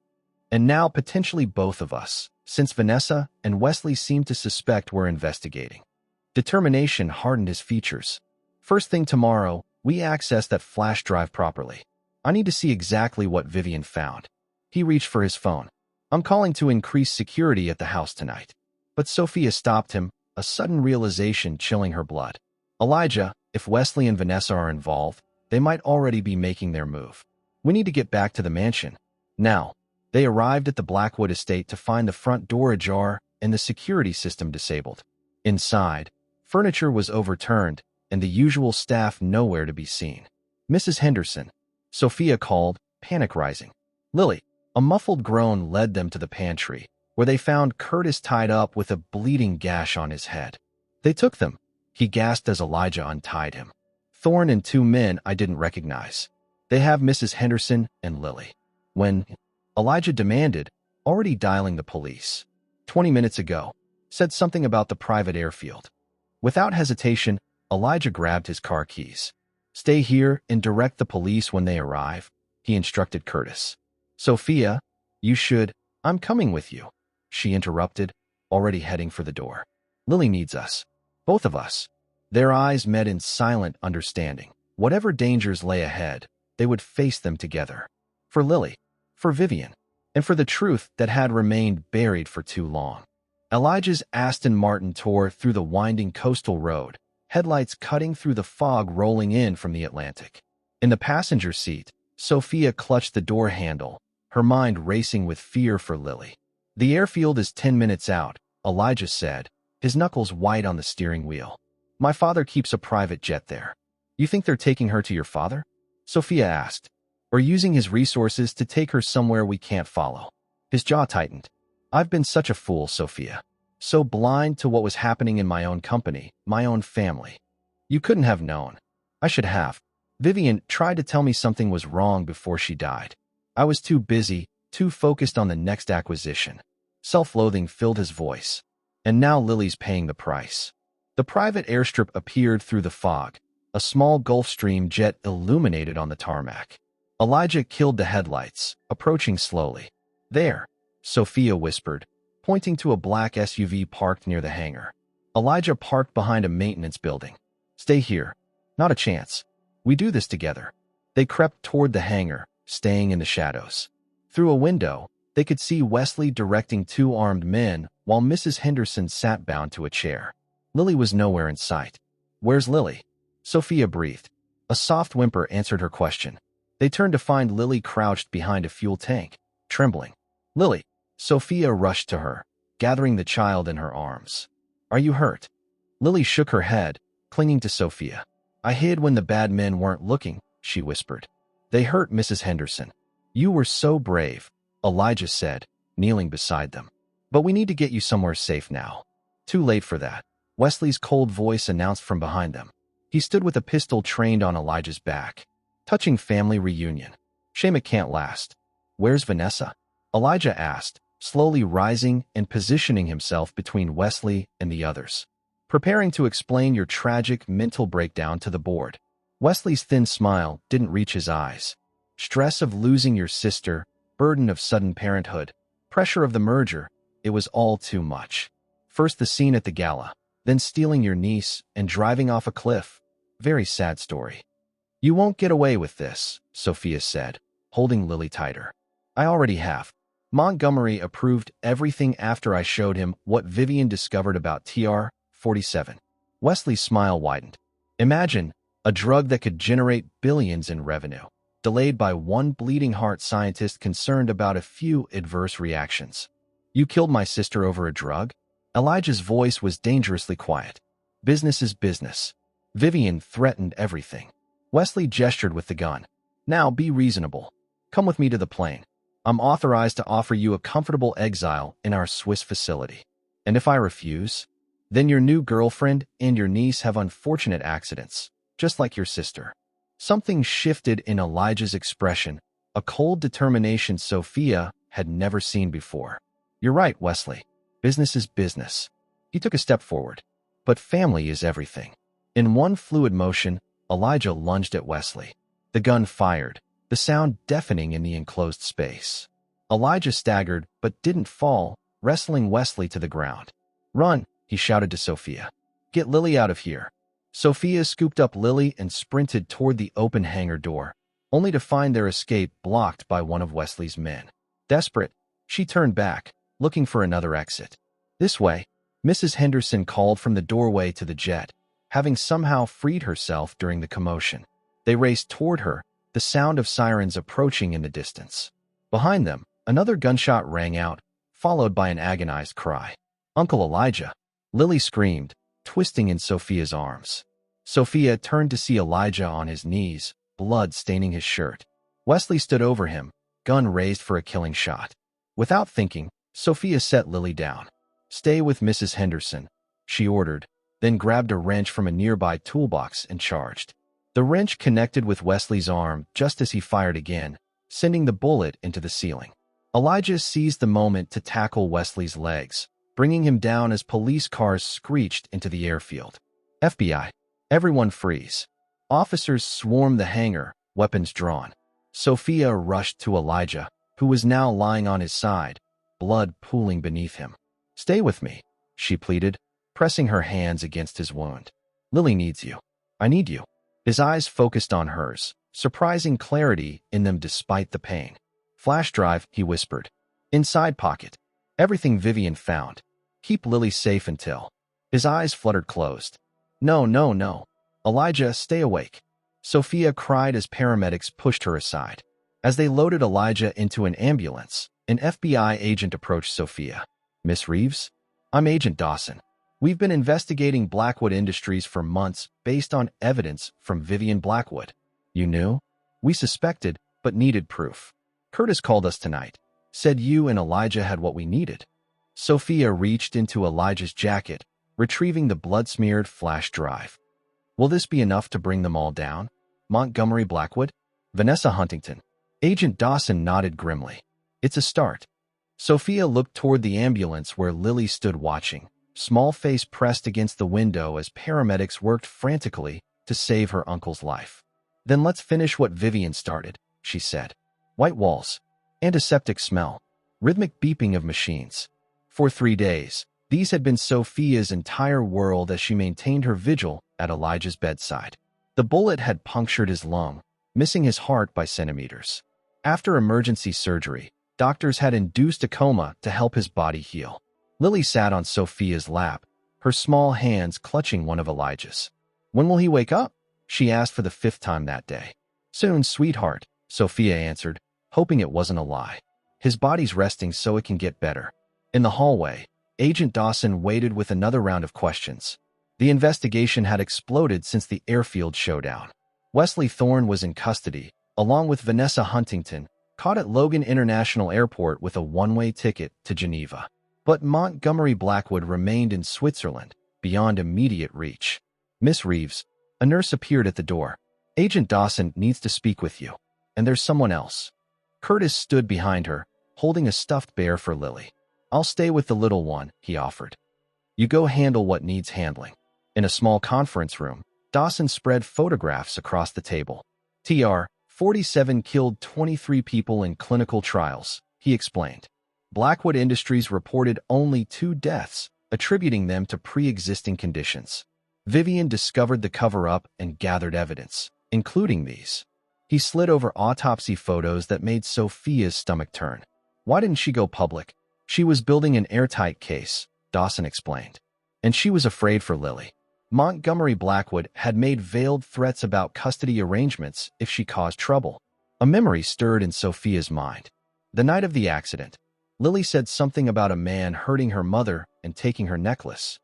And now potentially both of us, since Vanessa and Wesley seemed to suspect we're investigating. Determination hardened his features. First thing tomorrow, we access that flash drive properly. I need to see exactly what Vivian found. He reached for his phone. I'm calling to increase security at the house tonight. But Sophia stopped him, a sudden realization chilling her blood. Elijah, if Wesley and Vanessa are involved, they might already be making their move. We need to get back to the mansion. Now, they arrived at the Blackwood estate to find the front door ajar and the security system disabled. Inside, furniture was overturned and the usual staff nowhere to be seen. Mrs. Henderson, Sophia called, panic rising. Lily, a muffled groan led them to the pantry, where they found Curtis tied up with a bleeding gash on his head. They took them, he gasped as Elijah untied him. Thorne and 2 men I didn't recognize. They have Mrs. Henderson and Lily. When Elijah demanded, already dialing the police. 20 minutes ago, said something about the private airfield. Without hesitation, Elijah grabbed his car keys. Stay here and direct the police when they arrive, he instructed Curtis. Sophia, you should. I'm coming with you, she interrupted, already heading for the door. Lily needs us. Both of us. Their eyes met in silent understanding. Whatever dangers lay ahead, they would face them together. For Lily, for Vivian, and for the truth that had remained buried for too long. Elijah's Aston Martin tore through the winding coastal road, headlights cutting through the fog rolling in from the Atlantic. In the passenger seat, Sophia clutched the door handle, her mind racing with fear for Lily. The airfield is 10 minutes out, Elijah said, his knuckles white on the steering wheel. My father keeps a private jet there. You think they're taking her to your father? Sophia asked. Or using his resources to take her somewhere we can't follow. His jaw tightened. I've been such a fool, Sophia. So blind to what was happening in my own company, my own family. You couldn't have known. I should have. Vivian tried to tell me something was wrong before she died. I was too busy, too focused on the next acquisition. Self-loathing filled his voice. And now Lily's paying the price. The private airstrip appeared through the fog, a small Gulfstream jet illuminated on the tarmac. Elijah killed the headlights, approaching slowly. There, Sophia whispered, pointing to a black SUV parked near the hangar. Elijah parked behind a maintenance building. Stay here. Not a chance. We do this together. They crept toward the hangar, staying in the shadows. Through a window, they could see Wesley directing 2 armed men while Mrs. Henderson sat bound to a chair. Lily was nowhere in sight. Where's Lily? Sophia breathed. A soft whimper answered her question. They turned to find Lily crouched behind a fuel tank, trembling. Lily, Sophia rushed to her, gathering the child in her arms. Are you hurt? Lily shook her head, clinging to Sophia. I hid when the bad men weren't looking, she whispered. They hurt Mrs. Henderson. You were so brave, Elijah said, kneeling beside them. But we need to get you somewhere safe now. Too late for that, Wesley's cold voice announced from behind them. He stood with a pistol trained on Elijah's back. Touching family reunion. Shame it can't last. Where's Vanessa? Elijah asked, slowly rising and positioning himself between Wesley and the others. Preparing to explain your tragic mental breakdown to the board. Wesley's thin smile didn't reach his eyes. Stress of losing your sister, burden of sudden parenthood, pressure of the merger, it was all too much. First the scene at the gala, then stealing your niece and driving off a cliff. Very sad story. You won't get away with this, Sophia said, holding Lily tighter. I already have. Montgomery approved everything after I showed him what Vivian discovered about TR-47. Wesley's smile widened. Imagine, a drug that could generate billions in revenue, delayed by one bleeding heart scientist concerned about a few adverse reactions. You killed my sister over a drug? Elijah's voice was dangerously quiet. Business is business. Vivian threatened everything. Wesley gestured with the gun. Now be reasonable. Come with me to the plane. I'm authorized to offer you a comfortable exile in our Swiss facility. And if I refuse, then your new girlfriend and your niece have unfortunate accidents, just like your sister. Something shifted in Elijah's expression, a cold determination Sophia had never seen before. You're right, Wesley. Business is business. He took a step forward. But family is everything. In one fluid motion, Elijah lunged at Wesley. The gun fired, the sound deafening in the enclosed space. Elijah staggered but didn't fall, wrestling Wesley to the ground. Run, he shouted to Sophia. Get Lily out of here. Sophia scooped up Lily and sprinted toward the open hangar door, only to find their escape blocked by one of Wesley's men. Desperate, she turned back, looking for another exit. This way, Mrs. Henderson called from the doorway to the jet, having somehow freed herself during the commotion. They raced toward her, the sound of sirens approaching in the distance. Behind them, another gunshot rang out, followed by an agonized cry. Uncle Elijah! Lily screamed, twisting in Sophia's arms. Sophia turned to see Elijah on his knees, blood staining his shirt. Wesley stood over him, gun raised for a killing shot. Without thinking, Sophia set Lily down. Stay with Mrs. Henderson, she ordered, then grabbed a wrench from a nearby toolbox and charged. The wrench connected with Wesley's arm just as he fired again, sending the bullet into the ceiling. Elijah seized the moment to tackle Wesley's legs, bringing him down as police cars screeched into the airfield. FBI. Everyone freeze. Officers swarmed the hangar, weapons drawn. Sophia rushed to Elijah, who was now lying on his side, blood pooling beneath him. Stay with me, she pleaded, pressing her hands against his wound. Lily needs you. I need you. His eyes focused on hers, surprising clarity in them despite the pain. Flash drive, he whispered. Inside pocket. Everything Vivian found. Keep Lily safe until. His eyes fluttered closed. No, no, no. Elijah, stay awake. Sophia cried as paramedics pushed her aside. As they loaded Elijah into an ambulance, an FBI agent approached Sophia. Miss Reeves? I'm Agent Dawson. We've been investigating Blackwood Industries for months based on evidence from Vivian Blackwood. You knew? We suspected, but needed proof. Curtis called us tonight. Said you and Elijah had what we needed. Sophia reached into Elijah's jacket, retrieving the blood-smeared flash drive. Will this be enough to bring them all down? Montgomery Blackwood? Vanessa Huntington? Agent Dawson nodded grimly. It's a start. Sophia looked toward the ambulance where Lily stood watching, small face pressed against the window as paramedics worked frantically to save her uncle's life. Then let's finish what Vivian started, she said. White walls, antiseptic smell, rhythmic beeping of machines. For 3 days, these had been Sophia's entire world as she maintained her vigil at Elijah's bedside. The bullet had punctured his lung, missing his heart by centimeters. After emergency surgery, doctors had induced a coma to help his body heal. Lily sat on Sophia's lap, her small hands clutching one of Elijah's. When will he wake up? She asked for the 5th time that day. Soon, sweetheart, Sophia answered, hoping it wasn't a lie. His body's resting so it can get better. In the hallway, Agent Dawson waited with another round of questions. The investigation had exploded since the airfield showdown. Wesley Thorne was in custody, along with Vanessa Huntington, caught at Logan International Airport with a one-way ticket to Geneva. But Montgomery Blackwood remained in Switzerland, beyond immediate reach. Miss Reeves, a nurse appeared at the door. Agent Dawson needs to speak with you. And there's someone else. Curtis stood behind her, holding a stuffed bear for Lily. I'll stay with the little one, he offered. You go handle what needs handling. In a small conference room, Dawson spread photographs across the table. TR, 47 killed 23 people in clinical trials, he explained. Blackwood Industries reported only 2 deaths, attributing them to pre-existing conditions. Vivian discovered the cover-up and gathered evidence, including these. He slid over autopsy photos that made Sophia's stomach turn. Why didn't she go public? She was building an airtight case, Dawson explained. And she was afraid for Lily. Montgomery Blackwood had made veiled threats about custody arrangements if she caused trouble. A memory stirred in Sophia's mind. The night of the accident, Lily said something about a man hurting her mother and taking her necklace.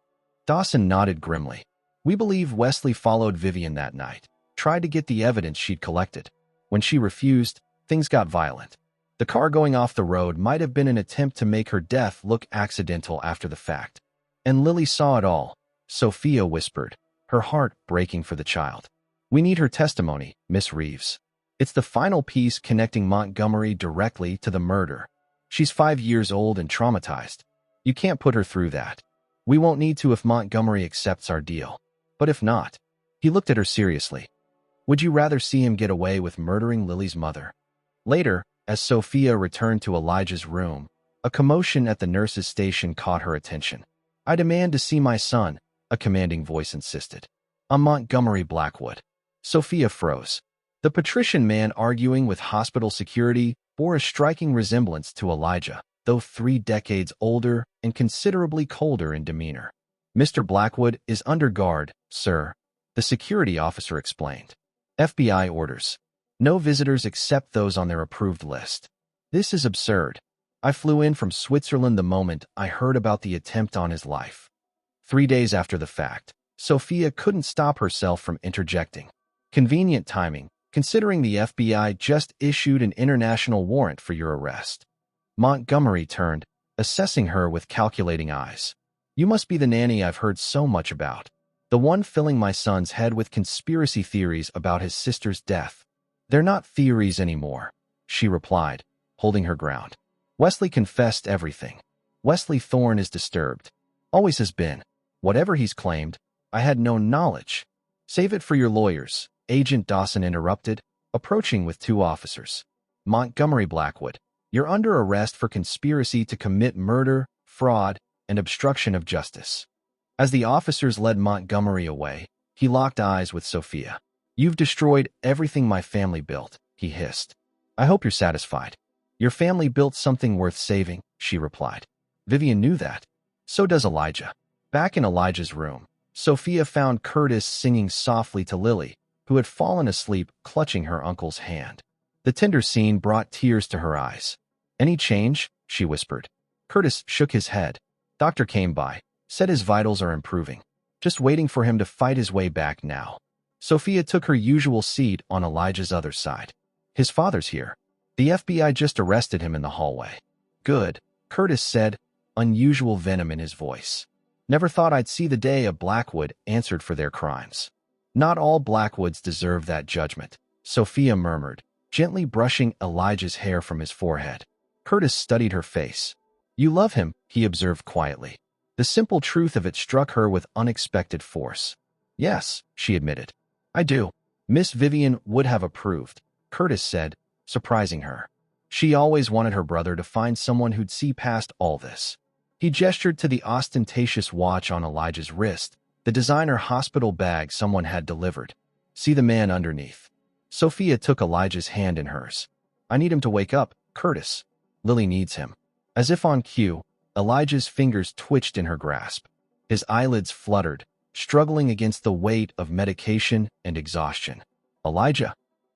Dawson nodded grimly. We believe Wesley followed Vivian that night, tried to get the evidence she'd collected. When she refused, things got violent. The car going off the road might have been an attempt to make her death look accidental after the fact. And Lily saw it all, Sophia whispered, her heart breaking for the child. We need her testimony, Miss Reeves. It's the final piece connecting Montgomery directly to the murder. She's 5 years old and traumatized. You can't put her through that. We won't need to if Montgomery accepts our deal. But if not, he looked at her seriously. Would you rather see him get away with murdering Lily's mother? Later, as Sophia returned to Elijah's room, a commotion at the nurse's station caught her attention. I demand to see my son, a commanding voice insisted. I'm Montgomery Blackwood. Sophia froze. The patrician man arguing with hospital security bore a striking resemblance to Elijah, though 3 decades older and considerably colder in demeanor. Mr. Blackwood is under guard, sir, the security officer explained. FBI orders. No visitors except those on their approved list. This is absurd. I flew in from Switzerland the moment I heard about the attempt on his life. 3 days after the fact, Sophia couldn't stop herself from interjecting. Convenient timing, considering the FBI just issued an international warrant for your arrest. Montgomery turned, assessing her with calculating eyes. You must be the nanny I've heard so much about. The one filling my son's head with conspiracy theories about his sister's death. They're not theories anymore, she replied, holding her ground. Wesley confessed everything. Wesley Thorne is disturbed. Always has been. Whatever he's claimed, I had no knowledge. Save it for your lawyers, Agent Dawson interrupted, approaching with 2 officers. Montgomery Blackwood, you're under arrest for conspiracy to commit murder, fraud, and obstruction of justice. As the officers led Montgomery away, he locked eyes with Sophia. You've destroyed everything my family built, he hissed. I hope you're satisfied. Your family built something worth saving, she replied. Vivian knew that. So does Elijah. Back in Elijah's room, Sophia found Curtis singing softly to Lily, who had fallen asleep clutching her uncle's hand. The tender scene brought tears to her eyes. Any change? She whispered. Curtis shook his head. Doctor came by, said his vitals are improving. Just waiting for him to fight his way back now. Sophia took her usual seat on Elijah's other side. His father's here. The FBI just arrested him in the hallway. Good, Curtis said, unusual venom in his voice. Never thought I'd see the day a Blackwood answered for their crimes. Not all Blackwoods deserve that judgment, Sophia murmured, gently brushing Elijah's hair from his forehead. Curtis studied her face. You love him, he observed quietly. The simple truth of it struck her with unexpected force. Yes, she admitted. I do. Miss Vivian would have approved, Curtis said, surprising her. She always wanted her brother to find someone who'd see past all this. He gestured to the ostentatious watch on Elijah's wrist, the designer hospital bag someone had delivered. See the man underneath. Sophia took Elijah's hand in hers. I need him to wake up, Curtis. Lily needs him. As if on cue, Elijah's fingers twitched in her grasp. His eyelids fluttered, struggling against the weight of medication and exhaustion. Elijah.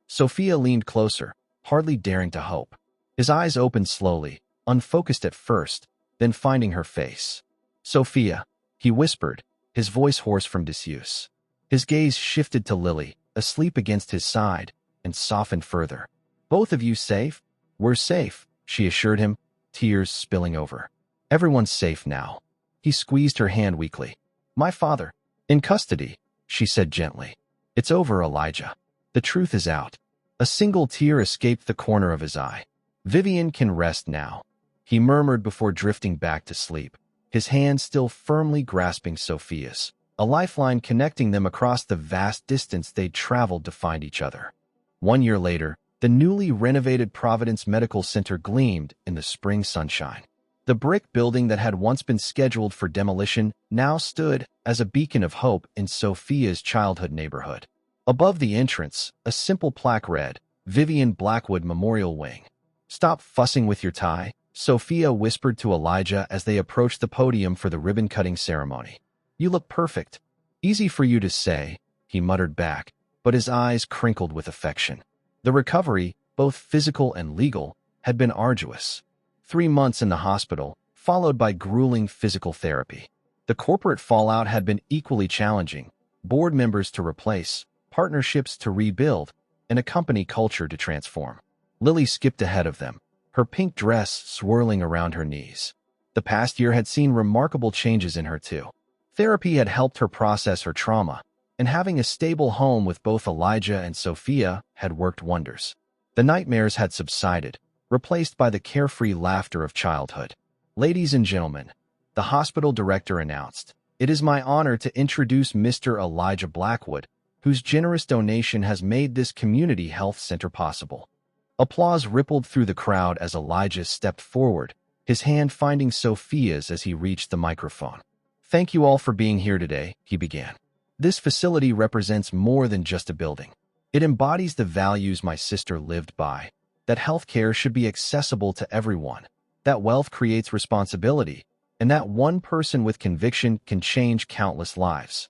Sophia leaned closer, hardly daring to hope. His eyes opened slowly, unfocused at first, then finding her face. Sophia, he whispered, his voice hoarse from disuse. His gaze shifted to Lily, asleep against his side, and softened further. Both of you safe? We're safe, she assured him, tears spilling over. Everyone's safe now. He squeezed her hand weakly. My father. In custody, she said gently. It's over, Elijah. The truth is out. A single tear escaped the corner of his eye. Vivian can rest now, he murmured before drifting back to sleep, his hand still firmly grasping Sophia's, a lifeline connecting them across the vast distance they'd traveled to find each other. 1 year later, the newly renovated Providence Medical Center gleamed in the spring sunshine. The brick building that had once been scheduled for demolition now stood as a beacon of hope in Sophia's childhood neighborhood. Above the entrance, a simple plaque read, Vivian Blackwood Memorial Wing. Stop fussing with your tie, Sophia whispered to Elijah as they approached the podium for the ribbon-cutting ceremony. You look perfect. Easy for you to say, he muttered back, but his eyes crinkled with affection. The recovery, both physical and legal, had been arduous. 3 months in the hospital, followed by grueling physical therapy. The corporate fallout had been equally challenging, board members to replace, partnerships to rebuild, and a company culture to transform. Lily skipped ahead of them, her pink dress swirling around her knees. The past year had seen remarkable changes in her too. Therapy had helped her process her trauma, and having a stable home with both Elijah and Sophia had worked wonders. The nightmares had subsided, replaced by the carefree laughter of childhood. "Ladies and gentlemen," the hospital director announced, "it is my honor to introduce Mr. Elijah Blackwood, whose generous donation has made this community health center possible." Applause rippled through the crowd as Elijah stepped forward, his hand finding Sophia's as he reached the microphone. "Thank you all for being here today," he began. "This facility represents more than just a building. It embodies the values my sister lived by, that healthcare should be accessible to everyone, that wealth creates responsibility, and that one person with conviction can change countless lives."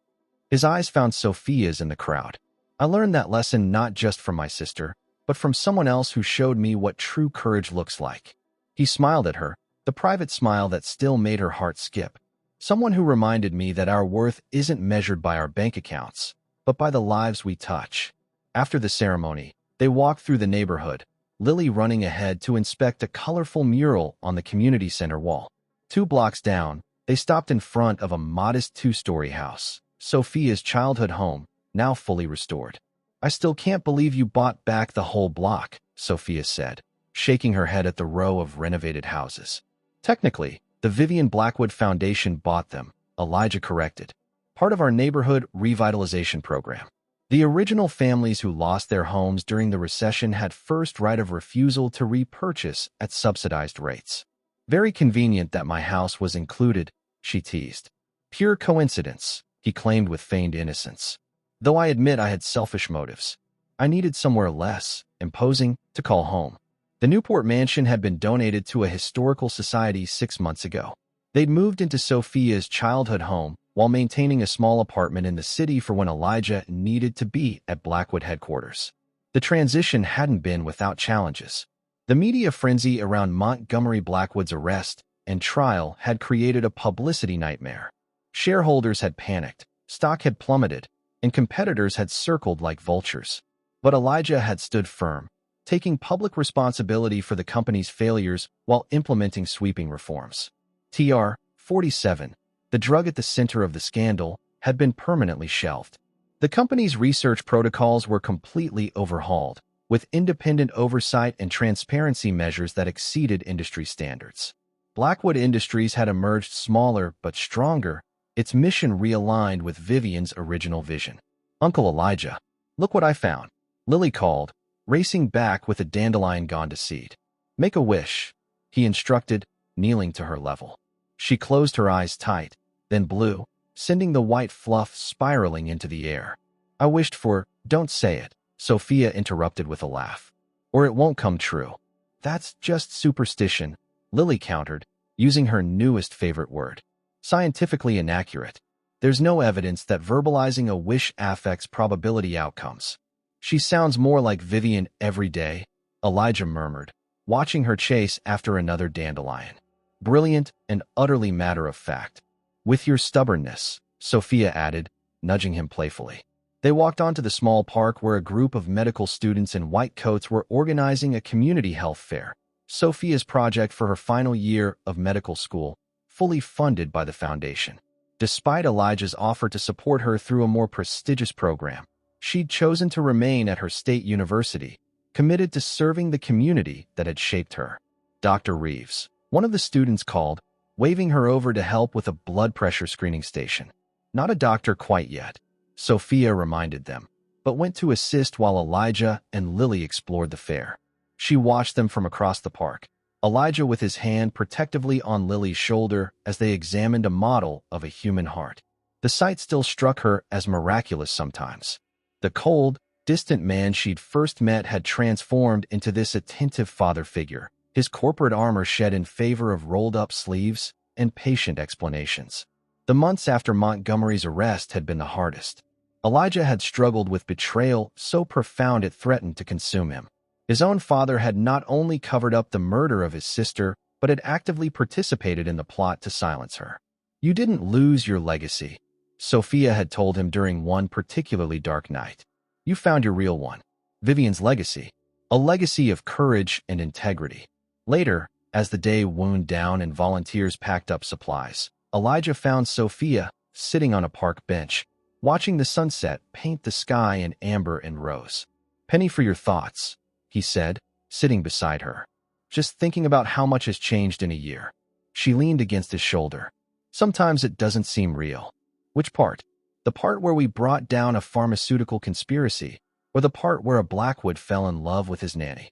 His eyes found Sophia's in the crowd. "I learned that lesson not just from my sister, but from someone else who showed me what true courage looks like." He smiled at her, the private smile that still made her heart skip. "Someone who reminded me that our worth isn't measured by our bank accounts, but by the lives we touch." After the ceremony, they walked through the neighborhood, Lily running ahead to inspect a colorful mural on the community center wall. 2 blocks down, they stopped in front of a modest 2-story house, Sophia's childhood home, now fully restored. "I still can't believe you bought back the whole block," Sophia said, shaking her head at the row of renovated houses. "Technically, the Vivian Blackwood Foundation bought them," Elijah corrected. "Part of our neighborhood revitalization program. The original families who lost their homes during the recession had first right of refusal to repurchase at subsidized rates. Very convenient that my house was included," she teased. "Pure coincidence," he claimed with feigned innocence. "Though I admit I had selfish motives. I needed somewhere less imposing to call home." The Newport mansion had been donated to a historical society 6 months ago. They'd moved into Sophia's childhood home while maintaining a small apartment in the city for when Elijah needed to be at Blackwood headquarters. The transition hadn't been without challenges. The media frenzy around Montgomery Blackwood's arrest and trial had created a publicity nightmare. Shareholders had panicked, stock had plummeted, and competitors had circled like vultures. But Elijah had stood firm, taking public responsibility for the company's failures while implementing sweeping reforms. Tr. 47, the drug at the center of the scandal, had been permanently shelved. The company's research protocols were completely overhauled, with independent oversight and transparency measures that exceeded industry standards. Blackwood Industries had emerged smaller but stronger, its mission realigned with Vivian's original vision. "Uncle Elijah, look what I found," Lily called, racing back with a dandelion gone to seed. "Make a wish," he instructed, kneeling to her level. She closed her eyes tight, then blew, sending the white fluff spiraling into the air. "I wished for—" "Don't say it," Sophia interrupted with a laugh. "Or it won't come true." "That's just superstition," Lily countered, using her newest favorite word. "Scientifically inaccurate. There's no evidence that verbalizing a wish affects probability outcomes." "She sounds more like Vivian every day," Elijah murmured, watching her chase after another dandelion. "Brilliant and utterly matter-of-fact. With your stubbornness," Sophia added, nudging him playfully. They walked onto the small park where a group of medical students in white coats were organizing a community health fair, Sophia's project for her final year of medical school, fully funded by the foundation. Despite Elijah's offer to support her through a more prestigious program, she'd chosen to remain at her state university, committed to serving the community that had shaped her. Dr. Reeves, one of the students called, waving her over to help with a blood pressure screening station. "Not a doctor quite yet," Sophia reminded them, but went to assist while Elijah and Lily explored the fair. She watched them from across the park, Elijah with his hand protectively on Lily's shoulder as they examined a model of a human heart. The sight still struck her as miraculous sometimes. The cold, distant man she'd first met had transformed into this attentive father figure, his corporate armor shed in favor of rolled-up sleeves and patient explanations. The months after Montgomery's arrest had been the hardest. Elijah had struggled with betrayal so profound it threatened to consume him. His own father had not only covered up the murder of his sister, but had actively participated in the plot to silence her. "You didn't lose your legacy," Sophia had told him during one particularly dark night. "You found your real one. Vivian's legacy. A legacy of courage and integrity." Later, as the day wound down and volunteers packed up supplies, Elijah found Sophia sitting on a park bench, watching the sunset paint the sky in amber and rose. "Penny for your thoughts," he said, sitting beside her. just thinking about how much has changed in a year. She leaned against his shoulder. Sometimes it doesn't seem real. Which part? The part where we brought down a pharmaceutical conspiracy, or the part where a Blackwood fell in love with his nanny?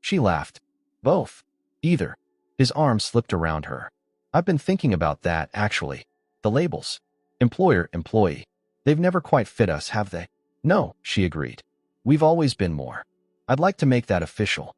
She laughed. Both. Either. His arm slipped around her. I've been thinking about that, actually. The labels. Employer, employee. They've never quite fit us, have they? No, she agreed. We've always been more. I'd like to make that official.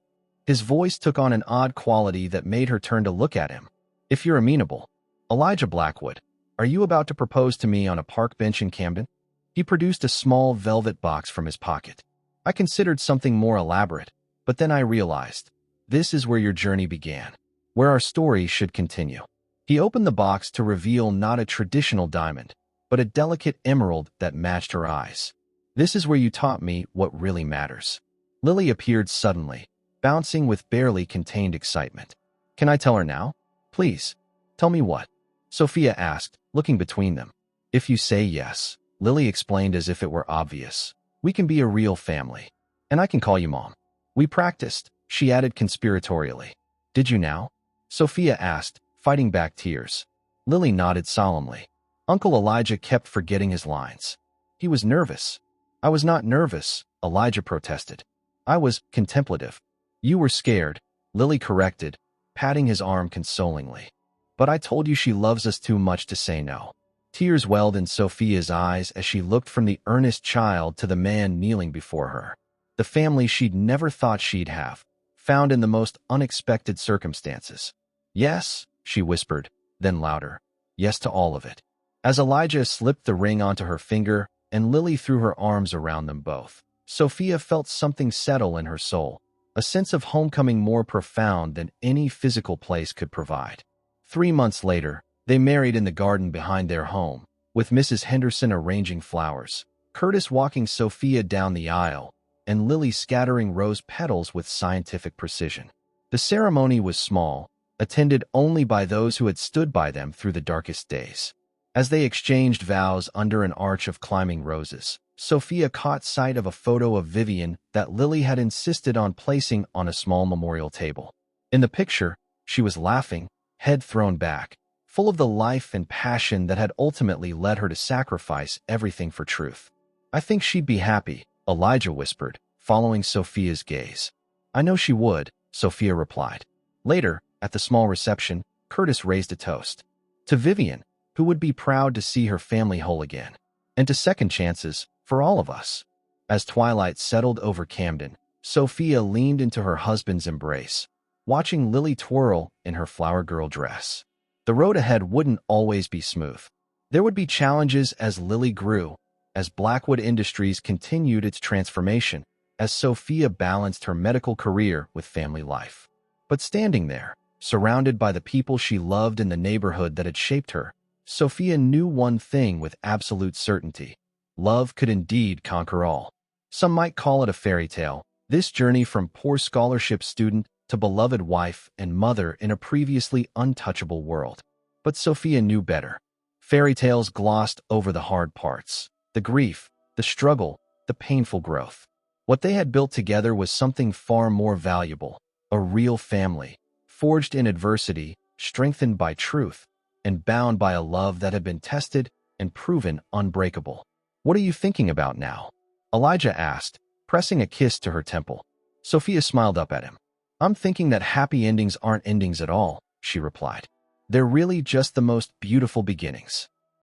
His voice took on an odd quality that made her turn to look at him. If you're amenable. Elijah Blackwood, are you about to propose to me on a park bench in Camden? He produced a small velvet box from his pocket. I considered something more elaborate, but then I realized, this is where your journey began, where our story should continue. He opened the box to reveal not a traditional diamond, but a delicate emerald that matched her eyes. This is where you taught me what really matters. Lily appeared suddenly, bouncing with barely contained excitement. Can I tell her now? Please. Tell me what? Sophia asked, looking between them. If you say yes, Lily explained as if it were obvious. We can be a real family. And I can call you Mom. We practiced, she added conspiratorially. Did you now? Sophia asked, fighting back tears. Lily nodded solemnly. Uncle Elijah kept forgetting his lines. He was nervous. I was not nervous, Elijah protested. I was contemplative. You were scared, Lily corrected, patting his arm consolingly. But I told you she loves us too much to say no. Tears welled in Sophia's eyes as she looked from the earnest child to the man kneeling before her. The family she'd never thought she'd have, found in the most unexpected circumstances. Yes, she whispered, then louder. Yes to all of it. As Elijah slipped the ring onto her finger and Lily threw her arms around them both, Sophia felt something settle in her soul, a sense of homecoming more profound than any physical place could provide. 3 months later, they married in the garden behind their home, with Mrs. Henderson arranging flowers, Curtis walking Sophia down the aisle, and Lily scattering rose petals with scientific precision. The ceremony was small, attended only by those who had stood by them through the darkest days. As they exchanged vows under an arch of climbing roses, Sophia caught sight of a photo of Vivian that Lily had insisted on placing on a small memorial table. In the picture, she was laughing, head thrown back, full of the life and passion that had ultimately led her to sacrifice everything for truth. I think she'd be happy, Elijah whispered, following Sophia's gaze. I know she would, Sophia replied. Later, at the small reception, Curtis raised a toast. To Vivian, who would be proud to see her family whole again. And to second chances, for all of us. As twilight settled over Camden, Sophia leaned into her husband's embrace, watching Lily twirl in her flower girl dress. The road ahead wouldn't always be smooth. There would be challenges as Lily grew, as Blackwood Industries continued its transformation, as Sophia balanced her medical career with family life. But standing there, surrounded by the people she loved in the neighborhood that had shaped her, Sophia knew one thing with absolute certainty. Love could indeed conquer all. Some might call it a fairy tale, this journey from poor scholarship student to beloved wife and mother in a previously untouchable world. But Sophia knew better. Fairy tales glossed over the hard parts, the grief, the struggle, the painful growth. What they had built together was something far more valuable, a real family, forged in adversity, strengthened by truth, and bound by a love that had been tested and proven unbreakable. What are you thinking about now? Elijah asked, pressing a kiss to her temple. Sophia smiled up at him. I'm thinking that happy endings aren't endings at all, she replied. They're really just the most beautiful beginnings.